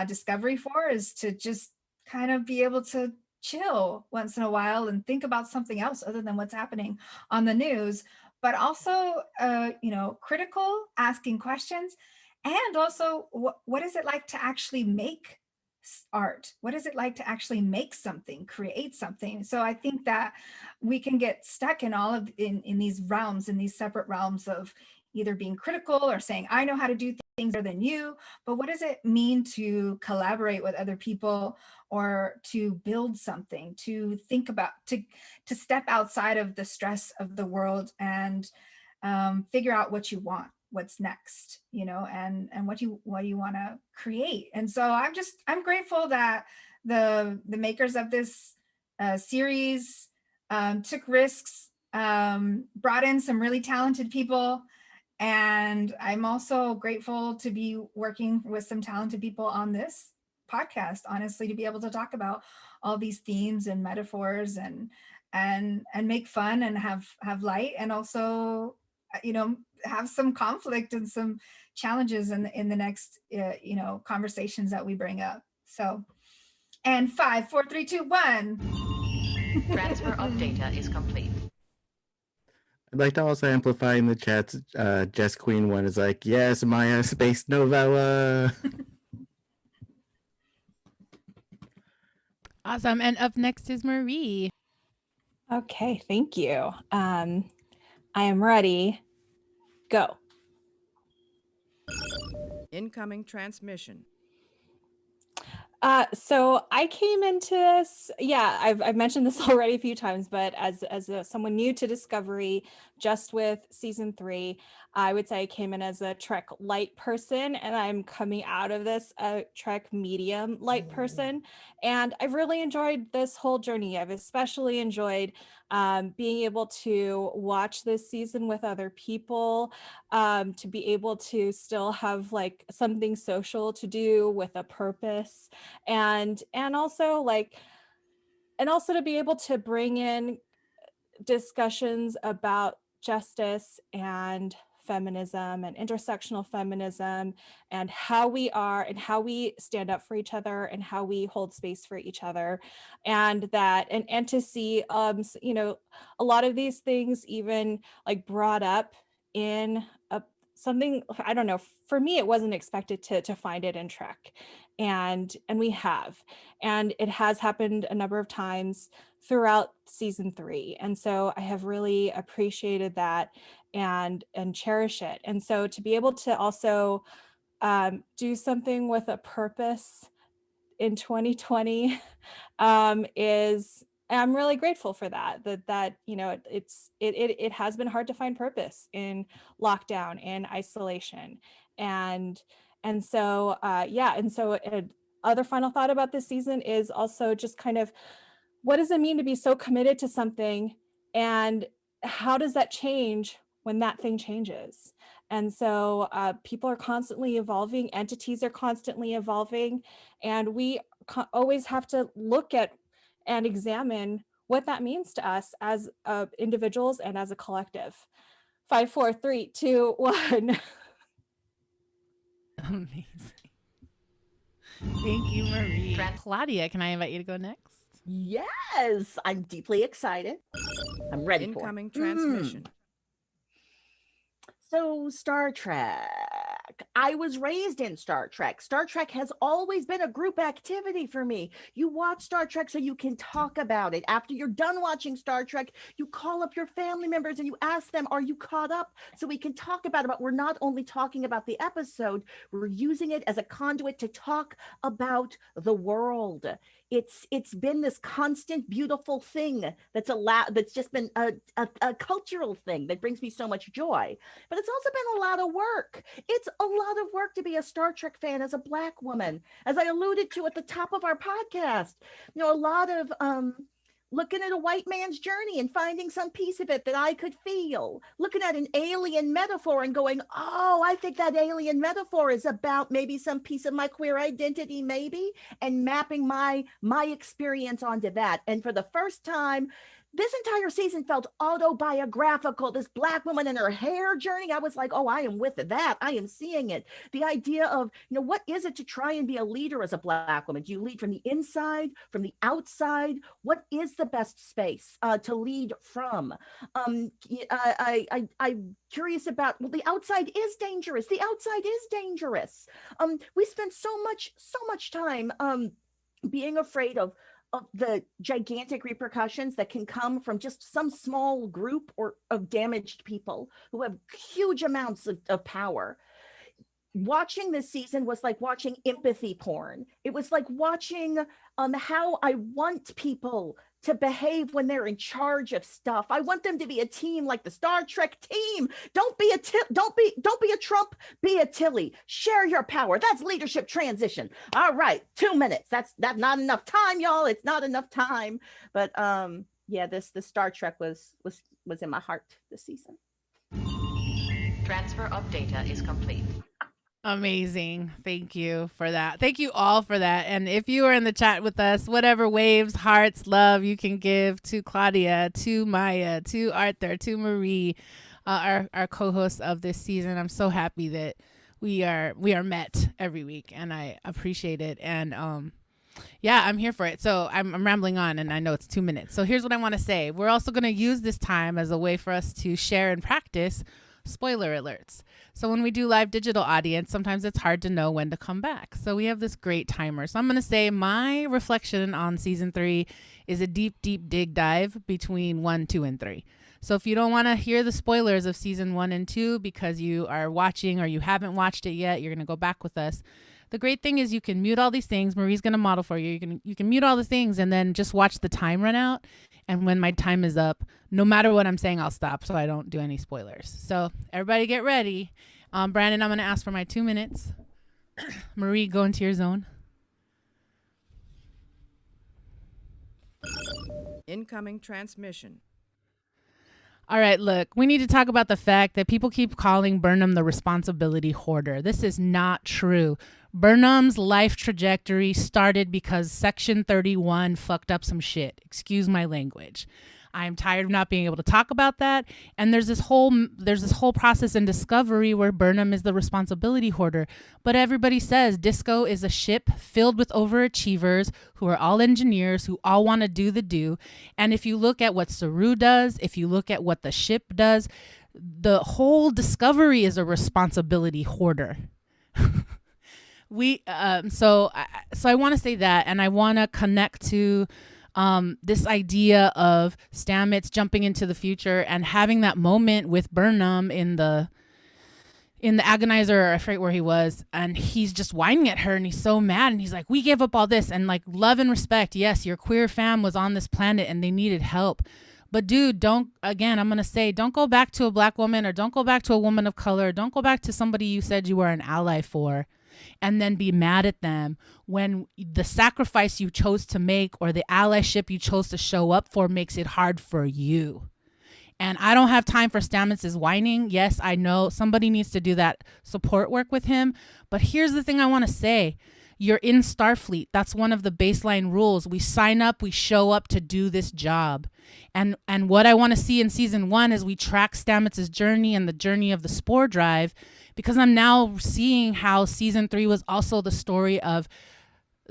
Speaker 4: Discovery for, is to just kind of be able to chill once in a while and think about something else other than what's happening on the news, but also, critical, asking questions. And also, what is it like to actually make art? What is it like to actually make something, create something? So I think that we can get stuck in all of in these realms, in these separate realms of either being critical or saying, I know how to do things better than you. But what does it mean to collaborate with other people, or to build something, to think about, to step outside of the stress of the world and figure out what you want, what's next, and what you want to create. And so I'm grateful that the makers of this series took risks, brought in some really talented people. And I'm also grateful to be working with some talented people on this podcast, honestly, to be able to talk about all these themes and metaphors and make fun and have light, and also, have some conflict and some challenges in the next, conversations that we bring up. So, and 5, 4, 3, 2, 1.
Speaker 7: Transfer of data is complete.
Speaker 5: I'd like to also amplify in the chats. Jess Queen 1 is like, yes, Maya, space novella.
Speaker 1: Awesome. And up next is Marie.
Speaker 2: Okay, thank you. I am ready. Go.
Speaker 6: Incoming transmission.
Speaker 2: So I came into this, I've mentioned this already a few times, but as someone new to Discovery, just with season 3, I would say I came in as a Trek light person, and I'm coming out of this a Trek medium light person. And I've really enjoyed this whole journey. I've especially enjoyed being able to watch this season with other people, to be able to still have like something social to do with a purpose, and also to be able to bring in discussions about justice and feminism and intersectional feminism, and how we are and how we stand up for each other and how we hold space for each other, and to see a lot of these things even like brought up in something, I don't know, for me it wasn't expected to find it in Trek, and we have, and it has happened a number of times throughout season 3, and so I have really appreciated that and cherish it. And so to be able to also do something with a purpose in 2020 is, I'm really grateful for that it has been hard to find purpose in lockdown and isolation, and so other final thought about this season is also just kind of, what does it mean to be so committed to something, and how does that change when that thing changes? And so people are constantly evolving, entities are constantly evolving, and we always have to look at and examine what that means to us as individuals and as a collective. 5, 4, 3, 2, 1.
Speaker 1: Amazing. Thank you, Marie. Claudia, can I invite you to go next?
Speaker 3: Yes, I'm deeply excited. I'm ready
Speaker 6: Incoming
Speaker 3: for it.
Speaker 6: transmission.
Speaker 3: So, Star Trek. I was raised in Star Trek. Star Trek has always been a group activity for me. You watch Star Trek so you can talk about it. After you're done watching Star Trek, you call up your family members and you ask them, are you caught up? So we can talk about it. But we're not only talking about the episode, we're using it as a conduit to talk about the world. It's been this constant beautiful thing that's just been a cultural thing that brings me so much joy, but it's also been a lot of work. It's a lot of work to be a Star Trek fan as a Black woman, as I alluded to at the top of our podcast. A lot of looking at a white man's journey and finding some piece of it that I could feel, looking at an alien metaphor and going, oh, I think that alien metaphor is about maybe some piece of my queer identity, maybe, and mapping my experience onto that. And for the first time, this entire season felt autobiographical. This Black woman and her hair journey, I was like, oh, I am with that. I am seeing it. The idea of, what is it to try and be a leader as a Black woman? Do you lead from the inside, from the outside? What is the best space to lead from? I'm curious about, well, the outside is dangerous. The outside is dangerous. We spend so much time being afraid of the gigantic repercussions that can come from just some small group or of damaged people who have huge amounts of power. Watching this season was like watching empathy porn. It was like watching how I want people to behave when they're in charge of stuff. I want them to be a team like the Star Trek team. Don't be a Trump, be a Tilly. Share your power. That's leadership transition. All right, 2 minutes. That's not enough time, y'all. It's not enough time. But yeah, the Star Trek was in my heart this season.
Speaker 7: Transfer of data is complete.
Speaker 1: Amazing. Thank you for that. Thank you all for that. And if you are in the chat with us, whatever waves, hearts, love you can give to Claudia, to Maya, to Arthur, to Marie, our co-hosts of this season. I'm so happy that we are met every week, and I appreciate it. And yeah, I'm here for it. So I'm rambling on, and I know it's 2 minutes. So here's what I want to say. We're also going to use this time as a way for us to share and practice spoiler alerts. So when we do live digital audience, sometimes it's hard to know when to come back. So we have this great timer. So I'm going to say my reflection on season 3 is a deep dig dive between 1, 2, and 3. So if you don't want to hear the spoilers of season 1 and 2 because you are watching or you haven't watched it yet, you're going to go back with us. The great thing is you can mute all these things. Marie's going to model for you. You can mute all the things and then just watch the time run out. And when my time is up, no matter what I'm saying, I'll stop so I don't do any spoilers. So everybody get ready. Brandon, I'm going to ask for my 2 minutes. Marie, go into your zone.
Speaker 6: Incoming transmission.
Speaker 1: All right, look, we need to talk about the fact that people keep calling Burnham the responsibility hoarder. This is not true. Burnham's life trajectory started because Section 31 fucked up some shit. Excuse my language. I'm tired of not being able to talk about that. And there's this whole process in Discovery where Burnham is the responsibility hoarder. But everybody says Disco is a ship filled with overachievers who are all engineers who all want to do the do. And if you look at what Saru does, if you look at what the ship does, the whole Discovery is a responsibility hoarder. So I want to say that, and I want to connect to this idea of Stamets jumping into the future and having that moment with Burnham in the agonizer, I forget where he was, and he's just whining at her and he's so mad and he's like, we gave up all this, and like, love and respect, yes, your queer fam was on this planet and they needed help, but dude, I'm gonna say, don't go back to a Black woman, or don't go back to a woman of color, don't go back to somebody you said you were an ally for, and then be mad at them when the sacrifice you chose to make or the allyship you chose to show up for makes it hard for you. And I don't have time for Stamets' whining. Yes, I know somebody needs to do that support work with him. But here's the thing I want to say. You're in Starfleet. That's one of the baseline rules. We sign up, we show up to do this job. And what I want to see in season 1 is we track Stamets' journey and the journey of the Spore Drive, because I'm now seeing how season 3 was also the story of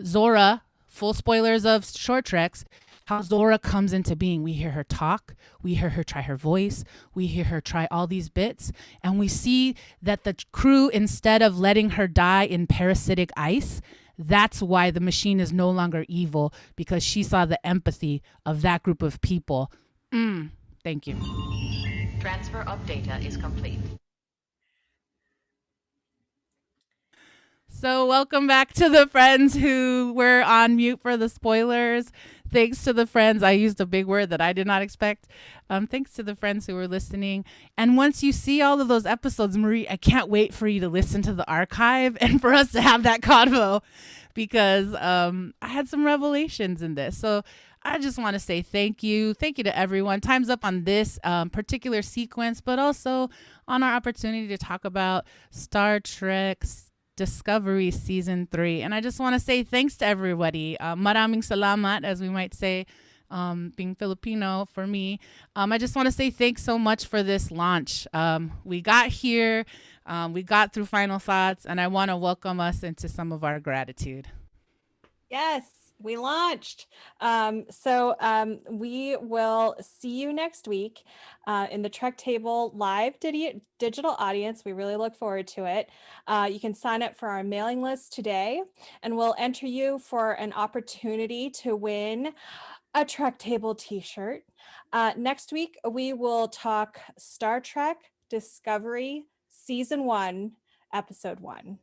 Speaker 1: Zora, full spoilers of short treks, how Zora comes into being. We hear her talk, we hear her try her voice, we hear her try all these bits, and we see that the crew, instead of letting her die in parasitic ice, that's why the machine is no longer evil, because she saw the empathy of that group of people. Thank you.
Speaker 7: Transfer of data is complete.
Speaker 1: So welcome back to the friends who were on mute for the spoilers. Thanks to the friends. I used a big word that I did not expect. Thanks to the friends who were listening. And once you see all of those episodes, Marie, I can't wait for you to listen to the archive and for us to have that convo, because I had some revelations in this. So I just want to say thank you. Thank you to everyone. Time's up on this particular sequence, but also on our opportunity to talk about Star Trek Discovery Season 3. And I just want to say thanks to everybody. Maraming salamat, as we might say, being Filipino for me. I just want to say thanks so much for this launch. We got here, we got through final thoughts, and I want to welcome us into some of our gratitude.
Speaker 2: Yes, we launched. We will see you next week in the Trek Table live digital audience. We really look forward to it. You can sign up for our mailing list today, and we'll enter you for an opportunity to win a Trek Table t-shirt. Next week, we will talk Star Trek Discovery Season 1, Episode 1.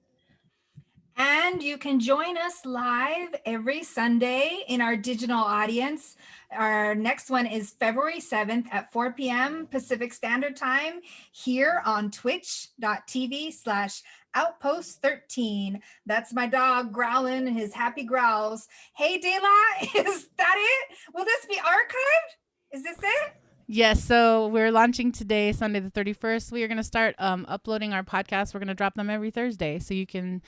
Speaker 4: And you can join us live every Sunday in our digital audience. Our next one is February 7th at 4 p.m. Pacific Standard Time here on twitch.tv/outpost13. That's my dog growling his happy growls. Hey, Dayla, is that it? Will this be archived? Is this it?
Speaker 1: Yes, so we're launching today, Sunday the 31st. We are going to start uploading our podcasts. We're going to drop them every Thursday, so you can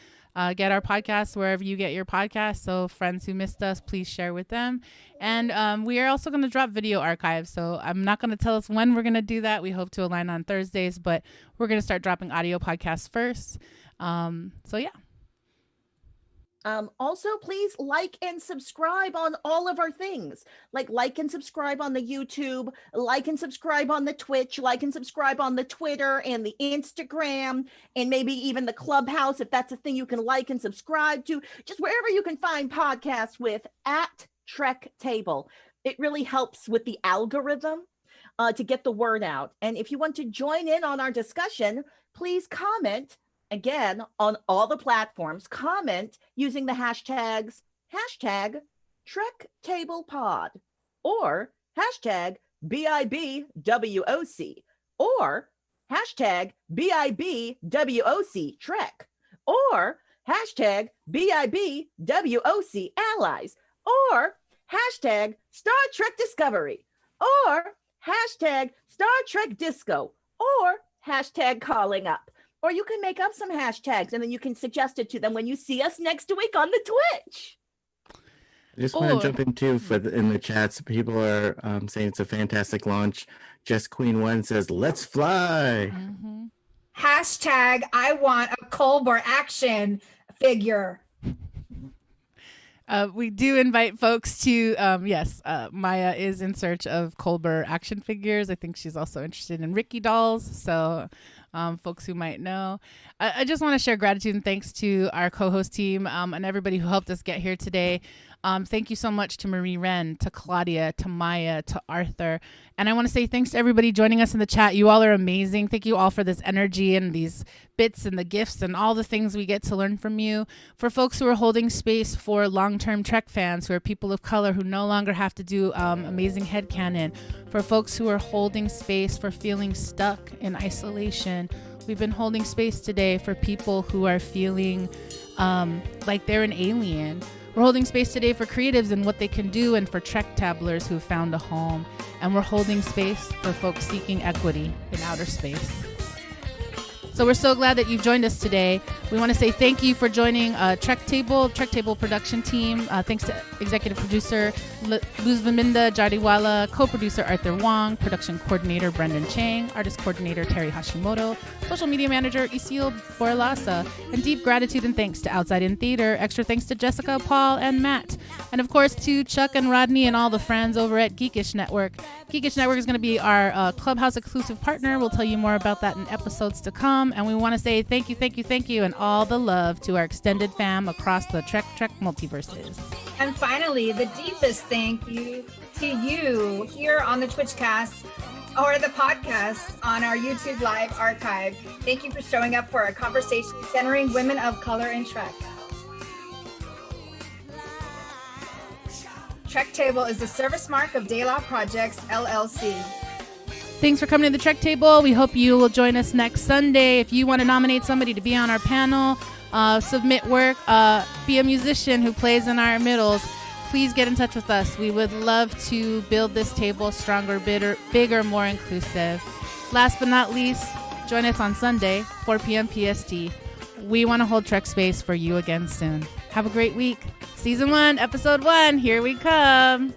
Speaker 1: get our podcasts wherever you get your podcasts. So friends who missed us, please share with them. And we are also going to drop video archives. So I'm not going to tell us when we're going to do that. We hope to align on Thursdays, but we're going to start dropping audio podcasts first. So yeah.
Speaker 3: Also, please like and subscribe on all of our things. Like and subscribe on the YouTube, like and subscribe on the Twitch, like and subscribe on the Twitter and the Instagram, and maybe even the Clubhouse, if that's a thing you can like and subscribe to. Just wherever you can find podcasts with @Trek Table. It really helps with the algorithm to get the word out. And if you want to join in on our discussion, please comment. Again, on all the platforms, comment using the hashtags #TrekTablePod or #BIBWOC or #BIBWOCTrek or #BIBWOC Allies or #Star Trek Discovery or #Star Trek Disco or #calling up. Or you can make up some hashtags and then you can suggest it to them when you see us next week on the Twitch.
Speaker 5: I just want to jump into in the chats. People are saying it's a fantastic launch. Just Queen One says, "Let's fly."
Speaker 1: Mm-hmm.
Speaker 4: #I want a Colbert action figure.
Speaker 1: We do invite folks to, Maya is in search of Colbert action figures. I think she's also interested in Ricky dolls. So folks who might know. I just want to share gratitude and thanks to our co-host team and everybody who helped us get here today. Thank you so much to Marie Wren, to Claudia, to Maya, to Arthur. And I want to say thanks to everybody joining us in the chat. You all are amazing. Thank you all for this energy and these bits and the gifts and all the things we get to learn from you. For folks who are holding space for long-term Trek fans, who are people of color who no longer have to do amazing headcanon. For folks who are holding space for feeling stuck in isolation. We've been holding space today for people who are feeling like they're an alien. We're holding space today for creatives and what they can do, and for Trek tabblers who found a home. And we're holding space for folks seeking equity in outer space. So we're so glad that you've joined us today. We want to say thank you for joining Trek Table production team. Thanks to executive producer Luz Vaminda Jardiwala, co-producer Arthur Wong, production coordinator Brendan Chang, artist coordinator Terry Hashimoto, social media manager Isil Borlasa, and deep gratitude and thanks to Outside In Theater. Extra thanks to Jessica, Paul, and Matt. And of course to Chuck and Rodney and all the friends over at Geekish Network. Geekish Network is going to be our Clubhouse exclusive partner. We'll tell you more about that in episodes to come. And we want to say thank you, and all the love to our extended fam across the Trek multiverses.
Speaker 4: And finally, the deepest thank you to you here on the Twitchcast or the podcast on our YouTube Live archive. Thank you for showing up for a conversation centering women of color in Trek. Trek Table is the service mark of De La Projects, LLC.
Speaker 1: Thanks for coming to the Trek Table. We hope you will join us next Sunday. If you want to nominate somebody to be on our panel, submit work, be a musician who plays in our middles, please get in touch with us. We would love to build this table stronger, bigger, more inclusive. Last but not least, join us on Sunday, 4 p.m. PST. We want to hold Trek space for you again soon. Have a great week. Season 1, Episode 1, here we come.